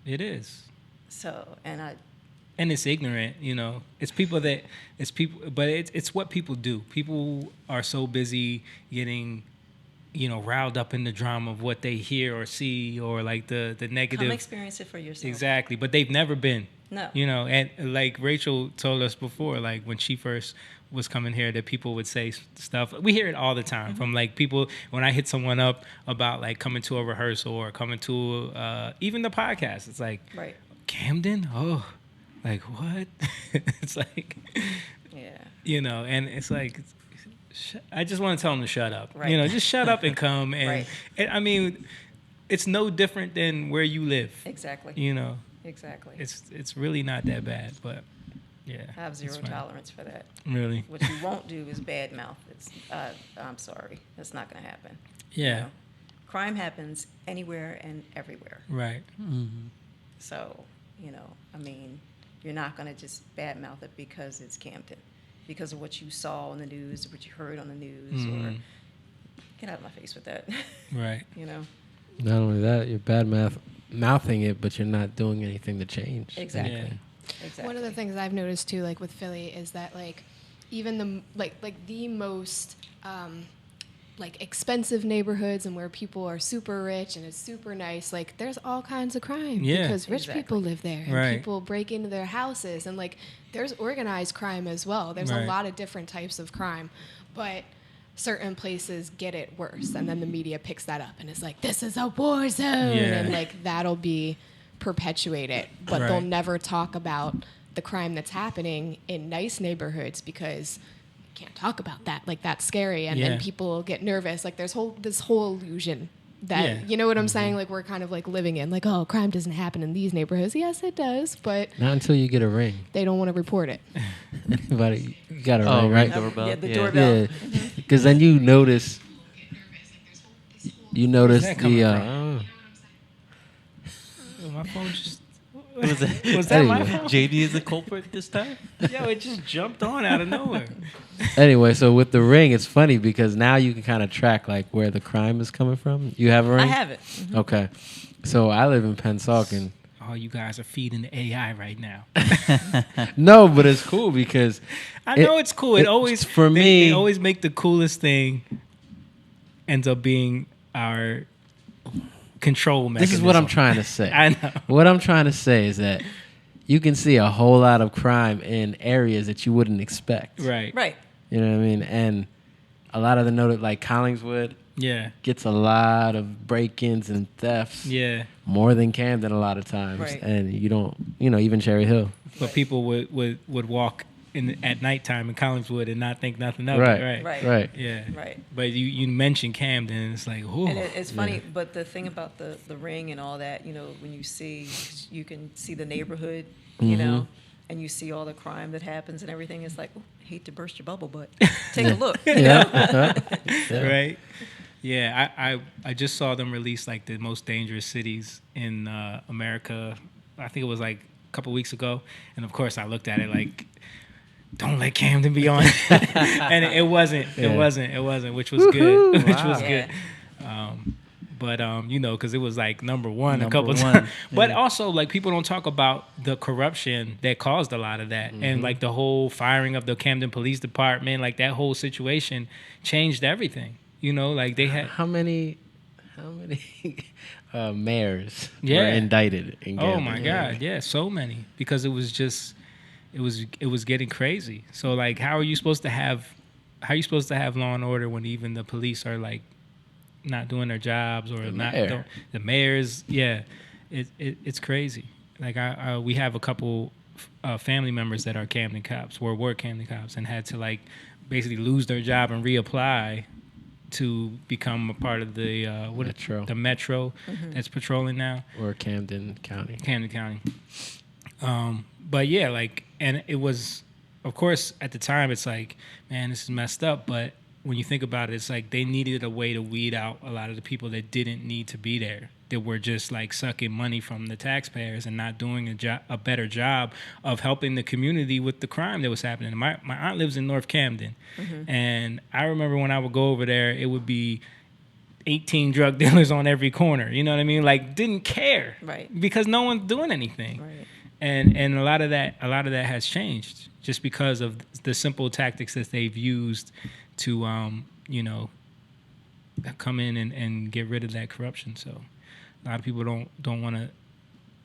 It is. So, And it's ignorant, you know. It's people, but it's what people do. People are so busy getting, you know, riled up in the drama of what they hear or see, or like the negative. come experience it for yourself. Exactly, but they've never been. No. You know, and like Rachel told us before, like when she first was coming here, that people would say stuff. We hear it all the time from like people. When I hit someone up about like coming to a rehearsal or coming to even the podcast, it's like, Right. Camden? Oh, like what? It's like, Yeah. you know, and it's like, I just want to tell them to shut up. Right. You know, just shut up and come. And, Right. and I mean, it's no different than where you live. Exactly. You know, Exactly. it's really not that bad, but yeah. I have zero it's fine. tolerance for that. Really? What you won't do is badmouth. I'm sorry. That's not going to happen. Yeah. You know? Crime happens anywhere and everywhere. Right. So, you know, I mean, you're not going to just badmouth it because it's Camden, because of what you saw on the news, or what you heard on the news, or get out of my face with that. Right. You know? Not only that, you're mouthing it, but you're not doing anything to change. Exactly. Yeah. Exactly. One of the things I've noticed too, like with Philly, is that like even the the most like expensive neighborhoods and where people are super rich and it's super nice, like there's all kinds of crime Yeah. because rich Exactly. people live there and Right. people break into their houses, and like there's organized crime as well. There's Right. a lot of different types of crime, but certain places get it worse, and then the media picks that up and it's like, this is a war zone, Yeah. and like that'll be perpetuated, but they'll Right. never talk about the crime that's happening in nice neighborhoods because you can't talk about that. Like that's scary, and Yeah. then people get nervous. Like there's this whole illusion that Yeah. you know what I'm saying. Like we're kind of like living in like, oh, crime doesn't happen in these neighborhoods. Yes, it does, but Not until you get a ring. they don't want to report it. Anybody, you got a Oh, ring, ring right? doorbell. Yeah, the Yeah. doorbell. Yeah, because then you notice that coming the. from? Oh, my phone just. Was that, Was that my Anyway. phone? JD is the culprit this time? Yo, it just jumped on out of nowhere. Anyway, so with the ring, it's funny because now you can kind of track like where the crime is coming from. You have a ring? I have it. Okay. So I live in Pennsauken. Oh, you guys are feeding the AI right now. No, but it's cool because I know it's cool. It always for they me. always make the coolest thing ends up being our control mechanism. This is what I'm trying to say. I know. What I'm trying to say is that you can see a whole lot of crime in areas that you wouldn't expect. Right. Right. You know what I mean? And a lot of the noted, like Collingswood, Yeah. gets a lot of break-ins and thefts. Yeah. More than Camden a lot of times. Right. And you don't, even Cherry Hill. But people would walk at nighttime in Collingswood and not think nothing of Right. it. Right. Right. Right. Yeah. Right. But you mentioned Camden, and it's like, oh. And it's funny, but the thing about the ring and all that, you know, when you can see the neighborhood, you know, and you see all the crime that happens and everything. It's like, oh, I hate to burst your bubble, but take a look. You know? Yeah. Right? Yeah, I just saw them release like the most dangerous cities in America. I think it was like a couple weeks ago, and of course I looked at it like, don't let Camden be on, and it wasn't, which was good, which was Yeah. good. But because it was like number one a Number couple one, times. But yeah. also like people don't talk about the corruption that caused a lot of that, and like the whole firing of the Camden Police Department, like that whole situation changed everything. Like they had How many How many mayors were Yeah. indicted in Oh Camden? my God, yeah, so many, because it was just it was getting crazy. So like, how are you supposed to have law and order when even the police are like not doing their jobs, or The not mayor. the mayors? Yeah, it's crazy. Like we have a couple family members that are Camden cops, or were Camden cops, and had to like basically lose their job and reapply to become a part of the Metro. the metro that's patrolling now, Or Camden County. Camden County. But yeah, like, and it was, of course, at the time, it's like, man, this is messed up. But when you think about it, it's like they needed a way to weed out a lot of the people that didn't need to be there, that were just like sucking money from the taxpayers and not doing a better job of helping the community with the crime that was happening. My aunt lives in North Camden, and I remember when I would go over there, it would be 18 drug dealers on every corner. You know what I mean? Like, didn't care, Right. Because no one's doing anything. Right. And a lot of that has changed just because of the simple tactics that they've used to come in and get rid of that corruption. So a lot of people don't want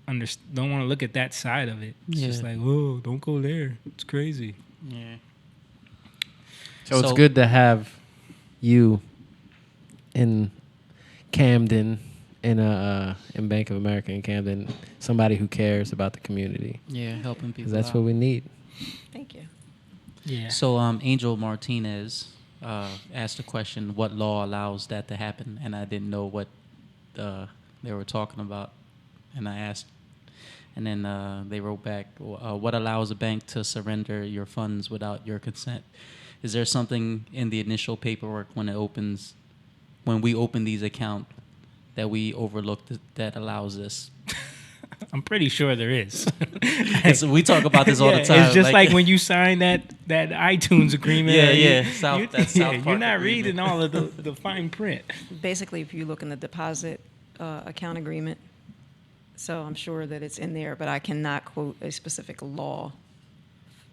to look at that side of it. It's just Yeah. like, whoa, don't go there. It's crazy. Yeah. So it's good to have you in Camden, in Bank of America in Camden, somebody who cares about the community. Yeah, helping people. Because that's out. what we need. Thank you. Yeah. So, Angel Martinez asked a question: what law allows that to happen? And I didn't know what they were talking about, and I asked, and then they wrote back: what allows a bank to surrender your funds without your consent? Is there something in the initial paperwork when we open these accounts that we overlooked that allows this? I'm pretty sure there is. So we talk about this all the time. It's just like when you sign that iTunes agreement. Yeah, you- yeah, South Park you're not agreement. reading all of the fine print. Basically, if you look in the deposit account agreement, so I'm sure that it's in there, but I cannot quote a specific law.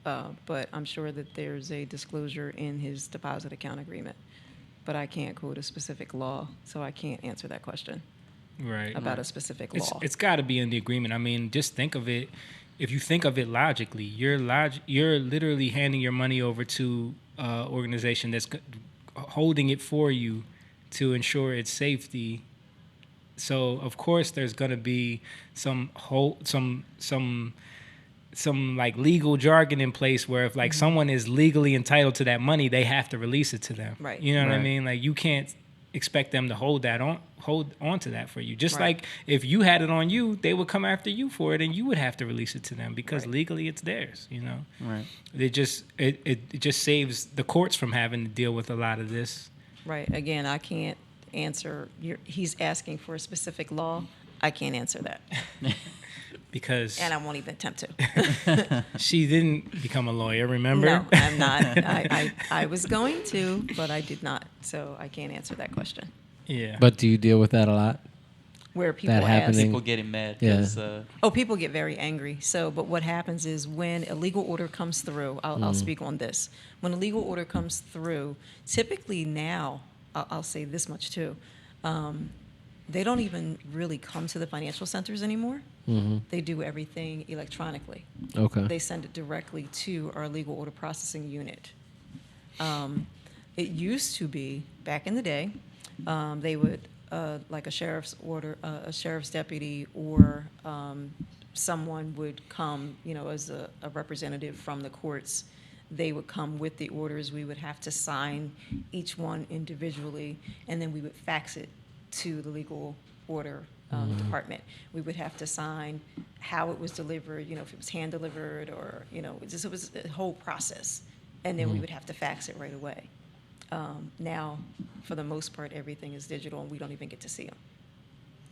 But I'm sure that there's a disclosure in his deposit account agreement. But I can't quote a specific law, so I can't answer that question Right. about a specific law. It's got to be in the agreement. I mean, just think of it. If you think of it logically, you're literally handing your money over to an organization that's holding it for you to ensure its safety. So of course there's gonna be some like legal jargon in place where if like someone is legally entitled to that money, they have to release it to them. Right. You know what I Right. mean? Like you can't expect them to hold on to that for you. Just Right. like if you had it on you, they would come after you for it and you would have to release it to them because Right. legally it's theirs, you know? Right. It just saves the courts from having to deal with a lot of this. Right. Again, I can't answer. He's asking for a specific law. I can't answer that, Because and I won't even attempt to. she didn't become a lawyer, remember? No, I'm not. I was going to, but I did not. So I can't answer that question. Yeah. But do you deal with that a lot? Where people That ask. happening. People getting mad Yeah. because Oh, people get very angry. So, but what happens is when a legal order comes through, I'll speak on this. When a legal order comes through, typically now, I'll say this much too, they don't even really come to the financial centers anymore. They do everything electronically. Okay. They send it directly to our legal order processing unit. It used to be, back in the day, they would, like a sheriff's order, a sheriff's deputy or someone would come, as a representative from the courts. They would come with the orders. We would have to sign each one individually, and then we would fax it to the legal order department. We would have to sign how it was delivered, if it was hand delivered or, it was a whole process. And then we would have to fax it right away. Now, for the most part, everything is digital and we don't even get to see them.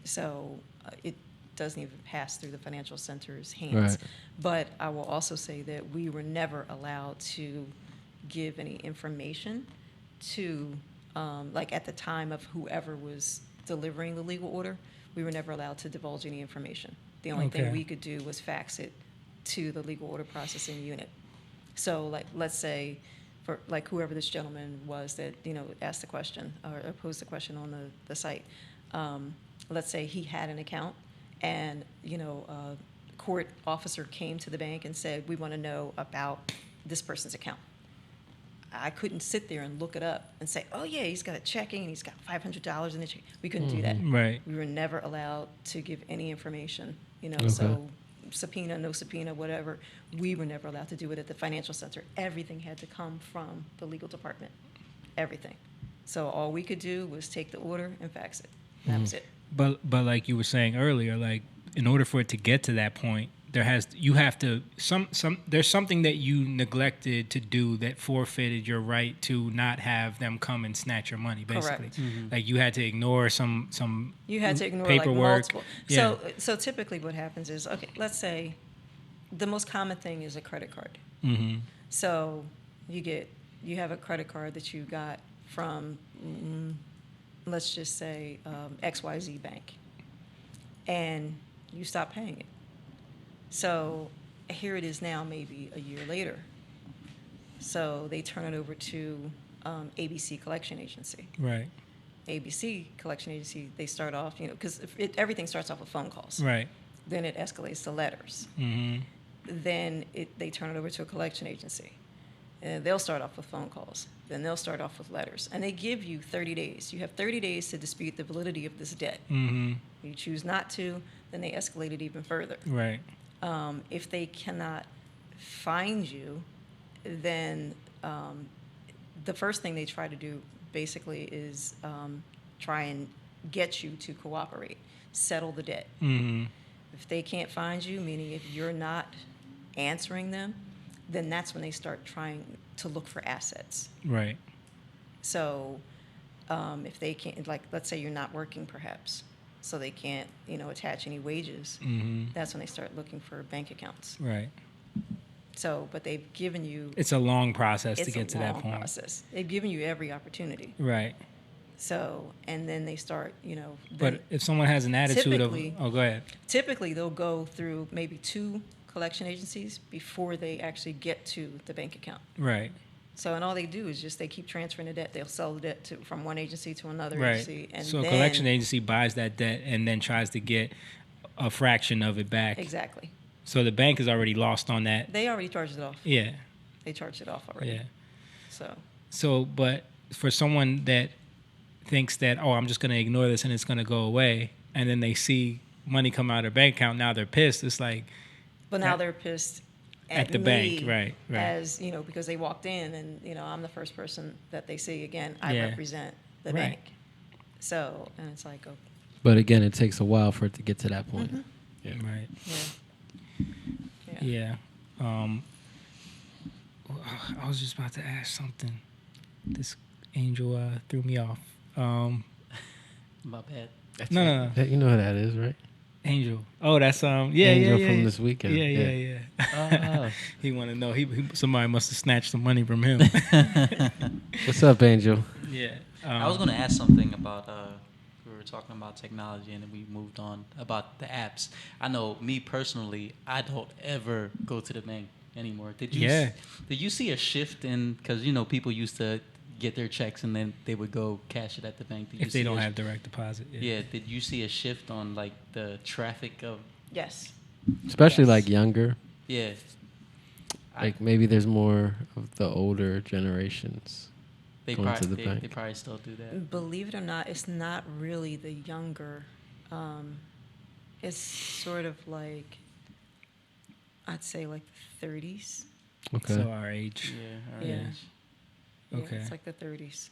So it doesn't even pass through the financial center's hands. Right. But I will also say that we were never allowed to give any information to, like at the time of whoever was delivering the legal order, we were never allowed to divulge any information. The only Okay. thing we could do was fax it to the legal order processing unit. So, like, let's say, for like whoever this gentleman was that asked the question or posed the question on the site, let's say he had an account, and a court officer came to the bank and said, "We want to know about this person's account." I couldn't sit there and look it up and say, "Oh yeah, he's got a checking and he's got $500 in the check." We couldn't do that. Right. We were never allowed to give any information. Okay. So subpoena, no subpoena, whatever. We were never allowed to do it at the financial center. Everything had to come from the legal department. Everything. So all we could do was take the order and fax it. That was it. But like you were saying earlier, like in order for it to get to that point, there's something that you neglected to do that forfeited your right to not have them come and snatch your money. Basically, Correct. like you had to ignore some You had to ignore paperwork. like multiple. Yeah. So typically what happens is, okay, let's say the most common thing is a credit card. Mm-hmm. So you have a credit card that you got from, let's just say, XYZ Bank, and you stop paying it. So here it is now, maybe a year later. So they turn it over to ABC Collection Agency. Right. ABC Collection Agency, they start off, because everything starts off with phone calls. Right. Then it escalates to letters. Mm-hmm. Then they turn it over to a collection agency. And they'll start off with phone calls. Then they'll start off with letters. And they give you 30 days. You have 30 days to dispute the validity of this debt. Mm-hmm. You choose not to, then they escalate it even further. Right. If they cannot find you, then the first thing they try to do basically is try and get you to cooperate, settle the debt. Mm-hmm. If they can't find you, meaning if you're not answering them, then that's when they start trying to look for assets. Right. So if they can't, like, let's say you're not working perhaps, so they can't, attach any wages, Mm-hmm. that's when they start looking for bank accounts. Right. So, but they've given you, It's a long process it's to get a to that long point. process. They've given you every opportunity. Right. So, and then they start, But if someone has an attitude of, typically- go ahead. typically they'll go through maybe 2 collection agencies before they actually get to the bank account. Right. So, and all they do is just they keep transferring the debt. They'll sell the debt from one agency to another Right. agency. And So a then, collection agency buys that debt and then tries to get a fraction of it back. Exactly. So the bank is already lost on that. They already charged it off. Yeah. They charged it off already. Yeah. So, But for someone that thinks that, oh, I'm just going to ignore this and it's going to go away, and then they see money come out of their bank account, now they're pissed. It's like, but now they're pissed At the me bank, right. as, because they walked in and, I'm the first person that they see again. I Yeah. represent the Right. bank. So, and it's like, oh, But again, it takes a while for it to get to that point. Mm-hmm. Yeah. right. yeah. Yeah. I was just about to ask something. This angel threw me off. My bad. No. You know who that is, right? Angel. Oh, that's Angel yeah. from this weekend. Yeah. Oh. He want to know. Somebody must have snatched some money from him. What's up, Angel? Yeah. I was going to ask something about, we were talking about technology and then we moved on about the apps. I know me personally, I don't ever go to the bank anymore. Did you see a shift in, because, people used to get their checks and then they would go cash it at the bank. If they don't have direct deposit. Yeah. Did you see a shift on like the traffic of, Yes. Especially Yes. like younger. yeah. Like maybe there's more of the older generations. They Going to the they bank. probably still do that. Believe it or not, it's not really the younger. It's sort of like, I'd say like the 30s. Okay. So our age. Yeah. Yeah. Right. Yeah, Okay. it's like the 30s.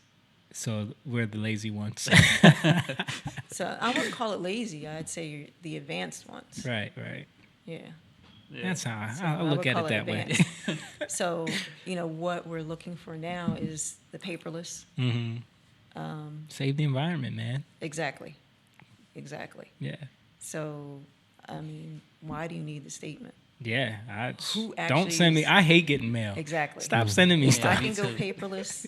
So we're the lazy ones. So I wouldn't call it lazy. I'd say you're the advanced ones. Right. Yeah. Yeah. That's how So I look would at call it that way. advanced. So, what we're looking for now is the paperless. Mm-hmm. Save the environment, man. Exactly. Yeah. So, I mean, why do you need the statement? Yeah. Who Don't actually send me. is- I hate getting mail. Exactly. Stop sending me Yeah. If I stuff. can Me go too. paperless,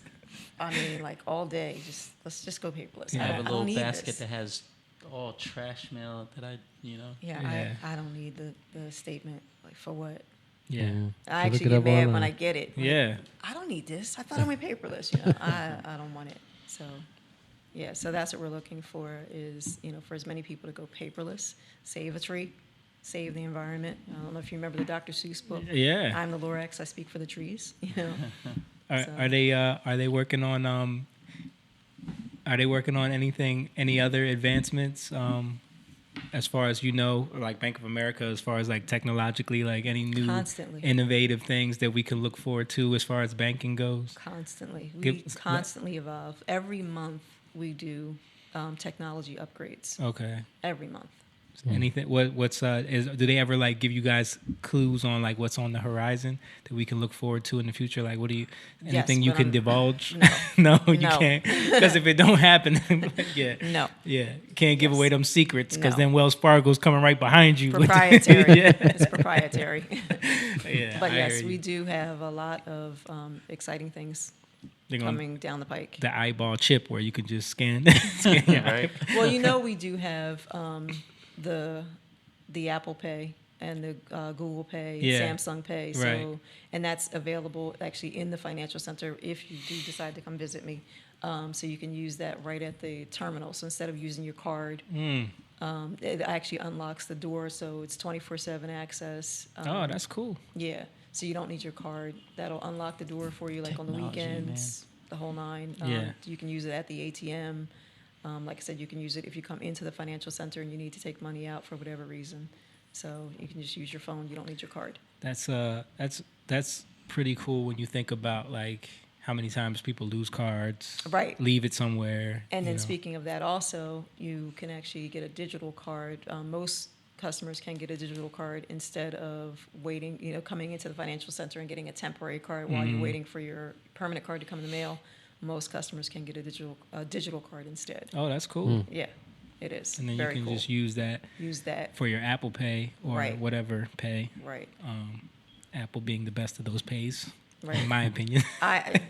I mean, like all day. Let's just go paperless. Yeah. I have a don't little need basket this. that has all trash mail that I. Yeah, Yeah. I don't need the statement. Like for what? Yeah. Mm. I Look actually it get up mad when online. I get it. Like, Yeah. I don't need this. I thought I went paperless. I don't want it. So Yeah, so that's what we're looking for is, for as many people to go paperless, save a tree, save the environment. I don't know if you remember the Dr. Seuss book. Yeah. I'm the Lorax, I speak for the trees, Are, So- are they working on any other advancements as far as like Bank of America, as far as like technologically, like any new Constantly. innovative things that we can look forward to as far as banking goes? Constantly. We Give- constantly evolve. Every month we do technology upgrades. Okay. Every month. Anything? Do they ever like give you guys clues on like what's on the horizon that we can look forward to in the future? Like, what do you? Anything you but can I'm- divulge? No. No, you No. can't. Because if it don't happen, yeah, No. yeah, can't give Yes. away them secrets. Because No. then Wells Fargo's coming right behind you. with- Proprietary. yeah, It's proprietary. yeah. But I yes, hear we you. do have a lot of exciting things They're gonna- coming down the pike. the eyeball chip where you can just scan. scan your Right. Well, we do have the Apple Pay and the Google Pay, Yeah. Samsung Pay. So, Right. and that's available actually in the financial center if you do decide to come visit me. So you can use that right at the terminal. So instead of using your card, Mm. it actually unlocks the door. So it's 24/7 access. Oh, that's cool. Yeah. So you don't need your card. That'll unlock the door for you, like on the Technology, weekends, the whole nine. Yeah. You can use it at the ATM. Like I said, you can use it if you come into the financial center and you need to take money out for whatever reason. So you can just use your phone. You don't need your card. That's pretty cool when you think about like how many times people lose cards, Right. leave it somewhere. And then you know. speaking of that, also you can actually get a digital card. Most customers can get a digital card instead of waiting. Coming into the financial center and getting a temporary card while you're waiting for your permanent card to come in the mail. Most customers can get a digital card instead. Oh, that's cool. Yeah, it is. And then Very you can cool. just use that Use that. for your Apple Pay or Right. whatever pay. Right. Apple being the best of those pays, Right. in my opinion. I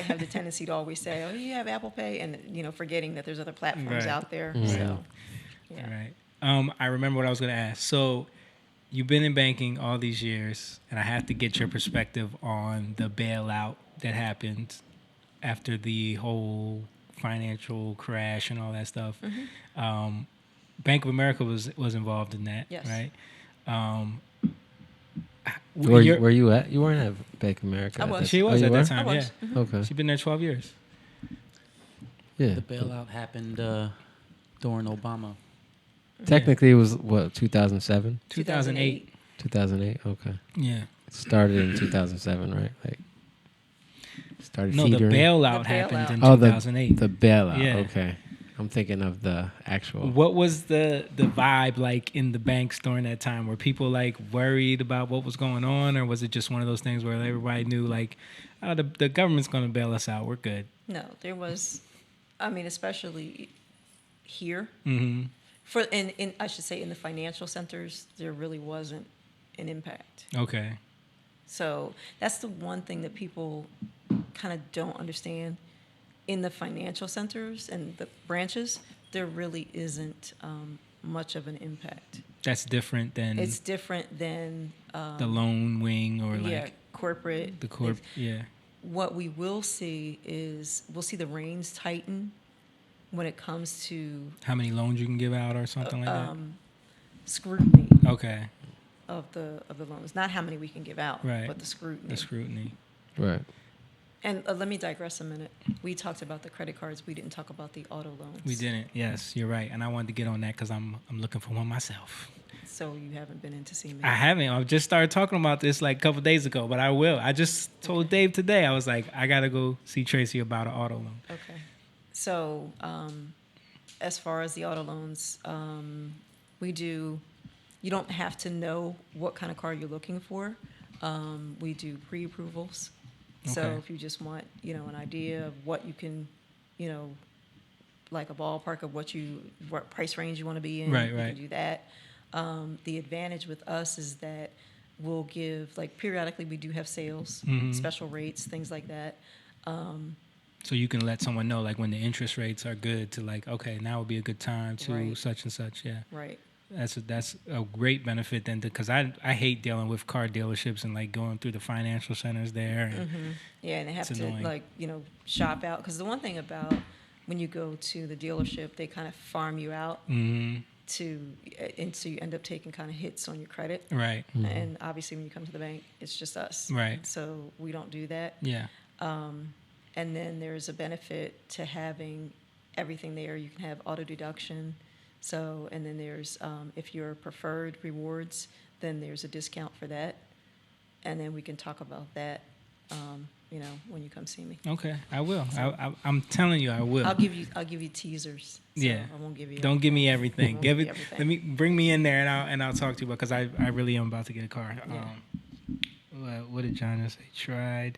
have the tendency to always say, "Oh, you have Apple Pay," and forgetting that there's other platforms Right. out there. Right. So, yeah. Right. I remember what I was going to ask. So, you've been in banking all these years, and I have to get your perspective on the bailout that happened after the whole financial crash and all that stuff. Bank of America was involved in that, Yes. right? Where you're- you at? You weren't at Bank of America. I at was. that- She was you at were? that time, I yeah. was. Okay. She's been there 12 years. Yeah. The bailout happened during Obama. Technically, it was what 2007, 2008. 2008. Okay. Yeah. It started in 2007, right? Like started No, the feeding. bailout The happened in Oh, 2008. the bailout. Yeah. Okay. I'm thinking of the actual. What was the vibe like in the banks during that time? Were people like worried about what was going on, or was it just one of those things where everybody knew like, oh, the government's going to bail us out, we're good? No, there was. Especially here. Mm-hmm. In I should say in the financial centers, there really wasn't an impact. Okay. So that's the one thing that people kind of don't understand. In the financial centers and the branches, there really isn't much of an impact. That's different than It's different than the loan wing or like corporate. the corp. Yeah. What we will see is we'll see the reins tighten when it comes to How many loans you can give out or something like scrutiny that? Okay. of the loans. Not how many we can give out, Right. but the scrutiny. The scrutiny. Right. And let me digress a minute. We talked about the credit cards. We didn't talk about the auto loans. We didn't. Yes, you're right. And I wanted to get on that because I'm looking for one myself. So you haven't been in to see me. I haven't. I just started talking about this like a couple days ago, but I will. I just told Dave today. I was like, I gotta go see Tracey about an auto loan. Okay. So as far as the auto loans, you don't have to know what kind of car you're looking for. We do pre-approvals. So Okay. if you just want, an idea of what you can, like a ballpark of what price range you want to be in, Right, you right. can do that. The advantage with us is that we'll give, like periodically we do have sales, Mhm. special rates, things like that. So you can let someone know like when the interest rates are good to like, okay, now would be a good time to Right. such and such. Yeah. Right. That's a great benefit then because I hate dealing with car dealerships and like going through the financial centers there. And Yeah, and they have It's to annoying. shop out because the one thing about when you go to the dealership, they kind of farm you out and so you end up taking kind of hits on your credit. Right. And obviously, when you come to the bank, it's just us. Right. So we don't do that. Yeah. And then there's a benefit to having everything there. You can have auto deduction. So, and then there's, if you're preferred rewards, then there's a discount for that. And then we can talk about that, when you come see me. Okay, I will. I'm telling you, I will. I'll give you teasers. So Yeah. I won't give you. Don't give me everything. won't Give give it. you everything. Let me bring me in there, and I'll talk to you about, because I really am about to get a car. Yeah. What did John say?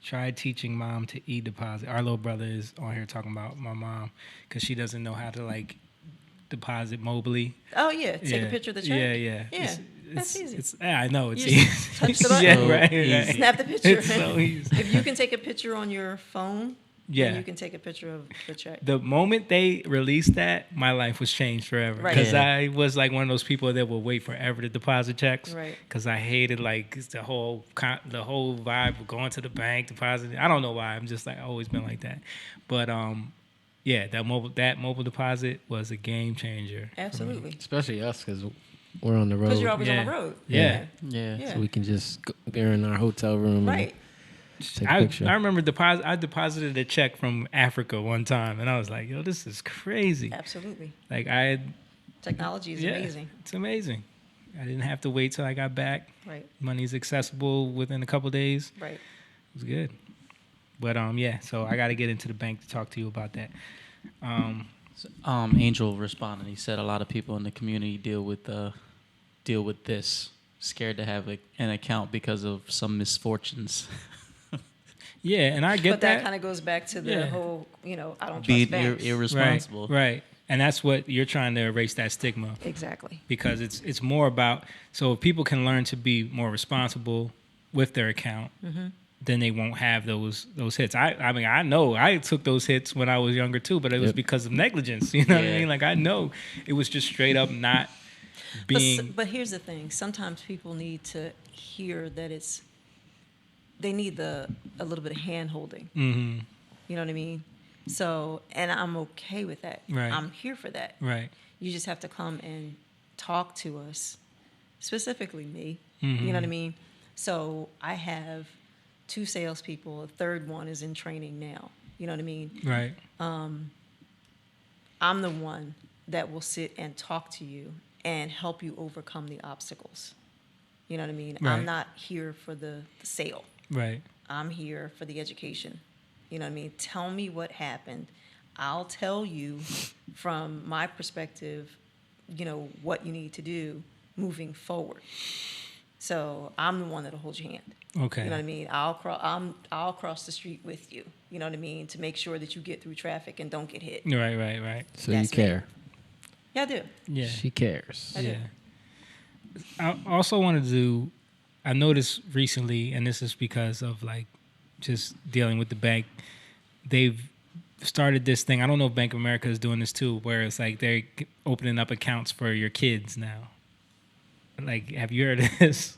Tried teaching mom to e-deposit. Our little brother is on here talking about my mom because she doesn't know how to like deposit mobily. Oh yeah, take a picture of the check. Yeah. That's easy. I know it's You easy. just touch the button. Yeah, So right. easy. Snap the picture. It's so easy. If you can take a picture on your phone, Yeah. then you can take a picture of the check. The moment they released that, my life was changed forever. Right. Because Yeah. I was like one of those people that will wait forever to deposit checks. Right. Because I hated like the whole vibe of going to the bank, depositing. I don't know why. I'm just like always been like that. But yeah, that mobile deposit was a game changer. Absolutely. Especially us, because we're on the road. Because you're always Yeah. on the road. Yeah. Yeah. So we can just go there in our hotel room Right. and take a I picture. remember I deposited a check from Africa one time, and I was like, yo, this is crazy. Absolutely. Like Technology is amazing. It's amazing. I didn't have to wait till I got back. Right. Money's accessible within a couple days. Right. It was good. But yeah, so I got to get into the bank to talk to you about that. Angel responded. He said a lot of people in the community deal with this, scared to have an account because of some misfortunes. Yeah, and I get But that kind of goes back to the Yeah. whole, I don't Be trust banks. irresponsible. Right. And that's what you're trying to erase, that stigma, Exactly. because it's more about, so if people can learn to be more responsible with their account, then they won't have those hits. I mean, I know I took those hits when I was younger too, but it was Yep. because of negligence. You know what I Yeah. mean? Like I know it was just straight up not being. But here's the thing. Sometimes people need to hear that they need a little bit of hand holding. Mm-hmm. You know what I mean? So, and I'm okay with that. Right. I'm here for that. Right. You just have to come and talk to us, specifically me. Mm-hmm. You know what I mean? So I have 2 salespeople. A third one is in training now. You know what I mean? Right. I'm the one that will sit and talk to you and help you overcome the obstacles. You know what I mean? Right. I'm not here for the sale. Right. I'm here for the education. You know what I mean? Tell me what happened. I'll tell you from my perspective, what you need to do moving forward. So I'm the one that'll hold your hand. Okay. You know what I mean? I'll cross the street with you. You know what I mean? To make sure that you get through traffic and don't get hit. Right. So That's you me. care. Yeah, I do. Yeah. She cares. I do. Yeah. I also wanted to. I noticed recently, and this is because of like just dealing with the bank. They've started this thing. I don't know if Bank of America is doing this too, where it's like they're opening up accounts for your kids now. Like, have you heard of this?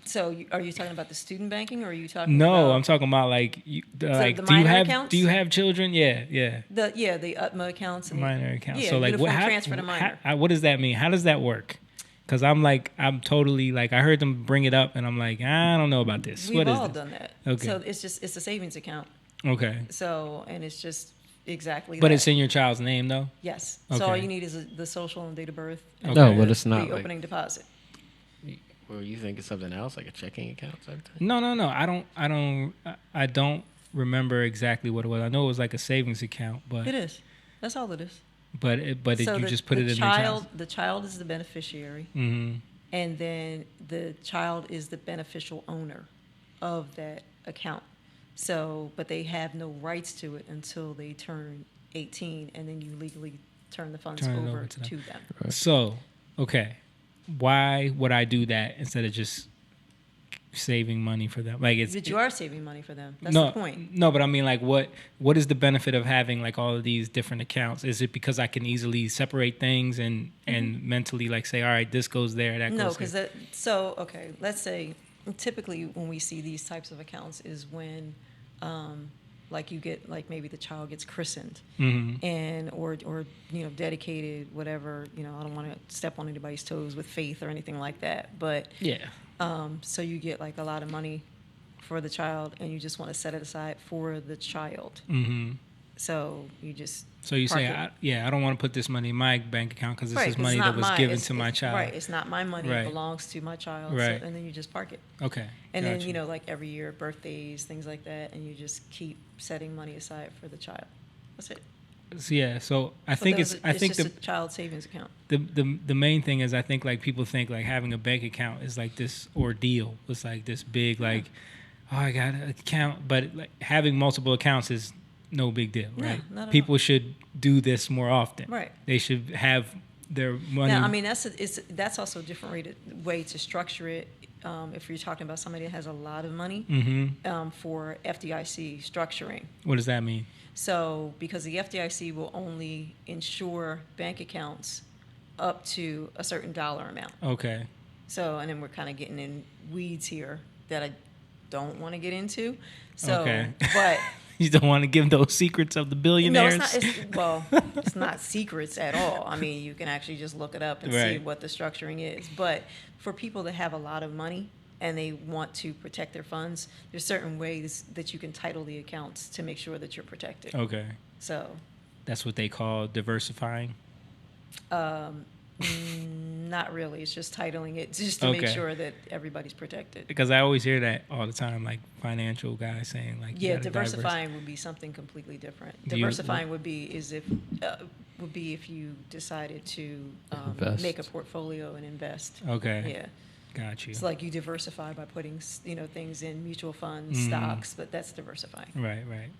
So are you talking about the student banking, or are you talking No, about I'm talking about like, like the do you minor have accounts? do you have children? Yeah. the UTMA accounts? And Minor accounts. Yeah, So like, uniform transfer to minor. what does that mean? How does that work? Because I'm totally like, I heard them bring it up, and I'm like, I don't know about this. We've What is all this? done that. Okay. So it's a savings account. Okay. So, and it's just exactly But that. it's in your child's name though. Yes. So all Okay. you need is the social and date of birth. Okay. No, but it's not The like. opening deposit. Well, you think it's something else, like a checking account type thing? No. I don't remember exactly what it was. I know it was like a savings account, but It is. That's all it is. you just put it in the child. The child is the beneficiary, Mm-hmm. and then the child is the beneficial owner of that account. So, but they have no rights to it until they turn 18, and then you legally turn the funds Turn it over over to them. to them. So, okay, why would I do that instead of just saving money for them? Like But you are saving money for them. That's no, the point. No, but I mean, like, what is the benefit of having like all of these different accounts? Is it because I can easily separate things and mentally like say, all right, this goes there, that No, goes because there? let's say typically when we see these types of accounts is when like you get like maybe the child gets christened Mm-hmm. and or dedicated, whatever. I don't want to step on anybody's toes with faith or anything like that, but Yeah. so you get like a lot of money for the child, and you just want to set it aside for the child. Mm-hmm. So you just So you park say, it. I don't want to put this money in my bank account because this Right, is 'cause money it's that not was mine. given It's- to my it's- child. Right, it's not my money. Right. It belongs to my child. Right. So, and then you just park it. Okay. And Gotcha. then, like every year, birthdays, things like that, and you just keep setting money aside for the child. That's it. Yeah. So I So think those it's. are- I think just a child savings account. the main thing is I think like people think like having a bank account is like this ordeal. It's like this big like, oh, I got an account, but like having multiple accounts is no big deal, No, right? not at People should do this more often. Right. They should have their money. Now, I mean, that's also a different way to structure it. If you're talking about somebody that has a lot of money, for FDIC structuring. What does that mean? So, because the FDIC will only insure bank accounts up to a certain dollar amount. Okay. So, and then we're kind of getting in weeds here that I don't want to get into. So, Okay. but You don't want to give those secrets of the no, billionaires. it's not secrets at all. I mean, you can actually just look it up and see Right. what the structuring is. But for people that have a lot of money and they want to protect their funds, there's certain ways that you can title the accounts to make sure that you're protected. Okay. So, That's what they call diversifying. not really. It's just titling it just to make Okay. sure that everybody's protected. Because I always hear that all the time, like financial guys saying like, you Yeah, gotta diversifying would be something completely different. Do you- Diversifying would be if you decided to Invest. make a portfolio and invest. Okay. Yeah. Got you. It's like you diversify by putting things in mutual funds, Mhm. stocks, but that's diversifying. Right, right.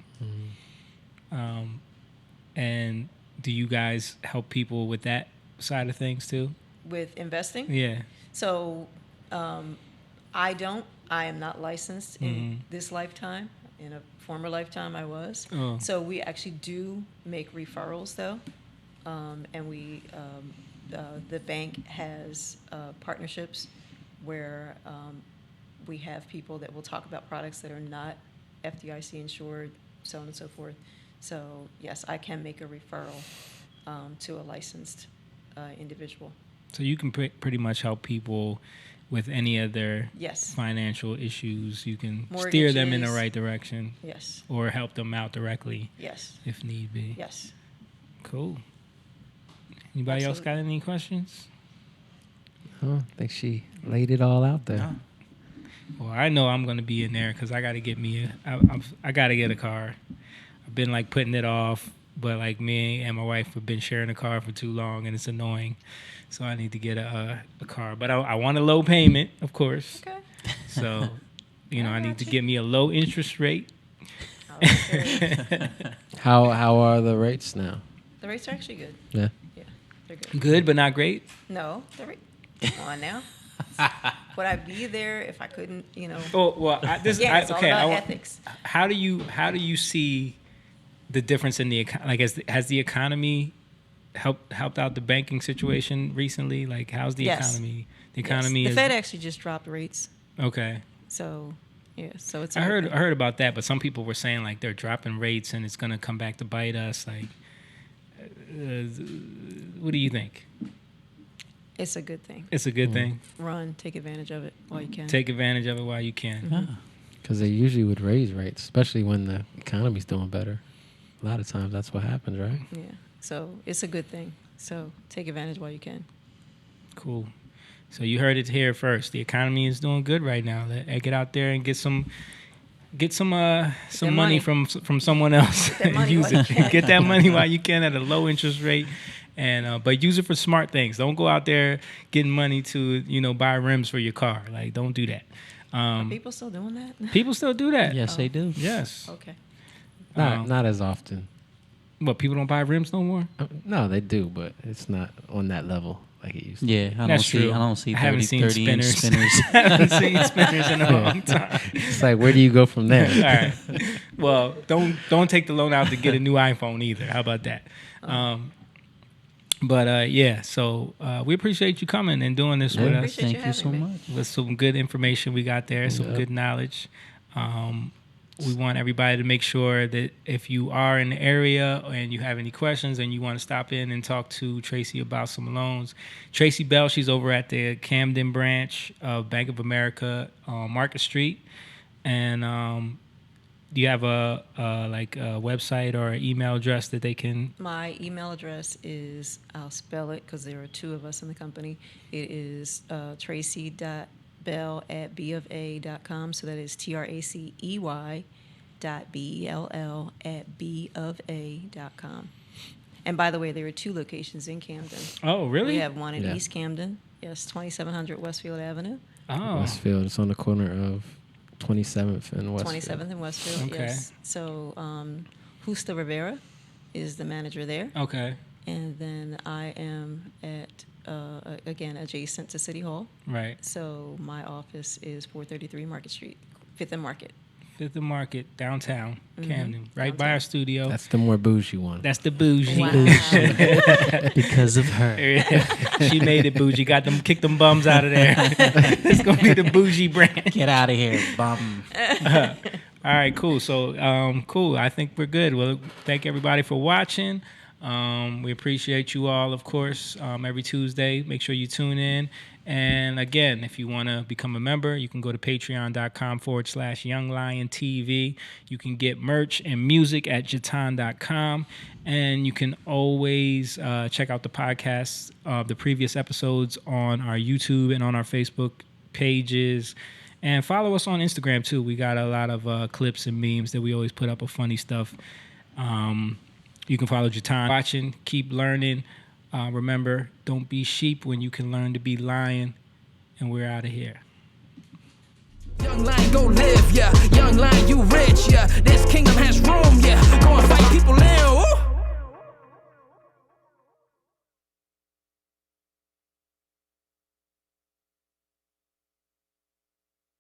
And do you guys help people with that side of things too? With investing, Yeah. so I don't. I am not licensed in this lifetime. In a former lifetime, I was. Oh. So we actually do make referrals, though, and we the bank has partnerships where we have people that will talk about products that are not FDIC insured, so on and so forth. So yes, I can make a referral to a licensed individual. So you can pretty much help people with any of their Yes. financial issues. You can steer them in the Mortgages. right direction Yes. or help them out directly Yes. if need be. Yes. Cool. Anybody else got Absolutely. any questions? Oh, I think she laid it all out there. No. Well, I know I'm gonna be in there because I gotta get I gotta get a car. I've been like putting it off, but like me and my wife have been sharing a car for too long, and it's annoying. So I need to get a car. But I want a low payment, of course. Okay. So, I need to gotcha. get me a low interest rate. Okay. How are the rates now? The rates are actually good. Yeah. Yeah, they're good. Good, but not great. No, they're come on now. Would I be there if I couldn't? Oh well, Yeah, it's all about ethics. How do you see the difference in the like? Has the economy helped out the banking situation recently? Like, how's the Yes. economy? The Yes. economy The is Fed actually just dropped rates, okay. so yeah. So it's. I heard about that, but some people were saying like they're dropping rates and it's gonna come back to bite us. Like, what do you think? It's a good thing. It's a good thing. Run, take advantage of it while you can. Take advantage of it while you can. Yeah. Because they usually would raise rates, especially when the economy's doing better. A lot of times that's what happens, right? Yeah. So it's a good thing. So take advantage while you can. Cool. So you heard it here first. The economy is doing good right now. Get out there and get some money money. from someone else. that money Use while you it. can. Get that money while you can at a low interest rate, and but use it for smart things. Don't go out there getting money to buy rims for your car. Like, don't do that. Are people still doing that? People still do that. Yes, they do. Yes. Okay. Not as often. But people don't buy rims no more. No, they do, but it's not on that level like it used to. Yeah, I That's true. I don't see I haven't 30, seen 30 inch spinners. spinners. I haven't seen spinners in a long time. It's like, where do you go from there? All right. Well, don't take the loan out to get a new iPhone either. How about that? Yeah. So we appreciate you coming and doing this with us. Appreciate Thank you so having me. much. With some good information we got there, some Yeah. good knowledge. we want everybody to make sure that if you are in the area and you have any questions and you want to stop in and talk to Tracey about some loans, Tracey Bell, she's over at the Camden branch of Bank of America on Market Street. And do you have a website or an email address that they can? My email address is, I'll spell it because there are two of us in the company. It is tracy.bell@bofa.com. So that is TRACEY.BELL@bofa.com. And by the way, there are two locations in Camden. Oh, really? We have one in Yeah. East Camden. Yes, 2700 Westfield Avenue. Oh, Westfield. It's on the corner of 27th and Westfield. 27th and Westfield, Okay. yes. So Justa Rivera is the manager there. okay. And then I am at, again, adjacent to City Hall. Right. So my office is 433 Market Street, 5th and Market. Fifth and Market, downtown, Camden, right by Downtown. our studio. That's the more bougie one. That's the bougie. Wow. Because of her. She made it bougie. Got them, kicked them bums out of there. It's gonna be the bougie brand. Get out of here, bum. All right, cool. So, cool. I think we're good. Well, thank everybody for watching. We appreciate you all, of course. Every Tuesday, make sure you tune in. And again, if you want to become a member, you can go to patreon.com/YoungLionTV. You can get merch and music at Jatan.com. And you can always check out the podcasts of the previous episodes on our YouTube and on our Facebook pages. And follow us on Instagram, too. We got a lot of clips and memes that we always put up of funny stuff. You can follow Jatan. Watching, keep learning. Remember, don't be sheep when you can learn to be lion. And we're out of here. Young lion, go live, yeah. Young lion, you rich, yeah. This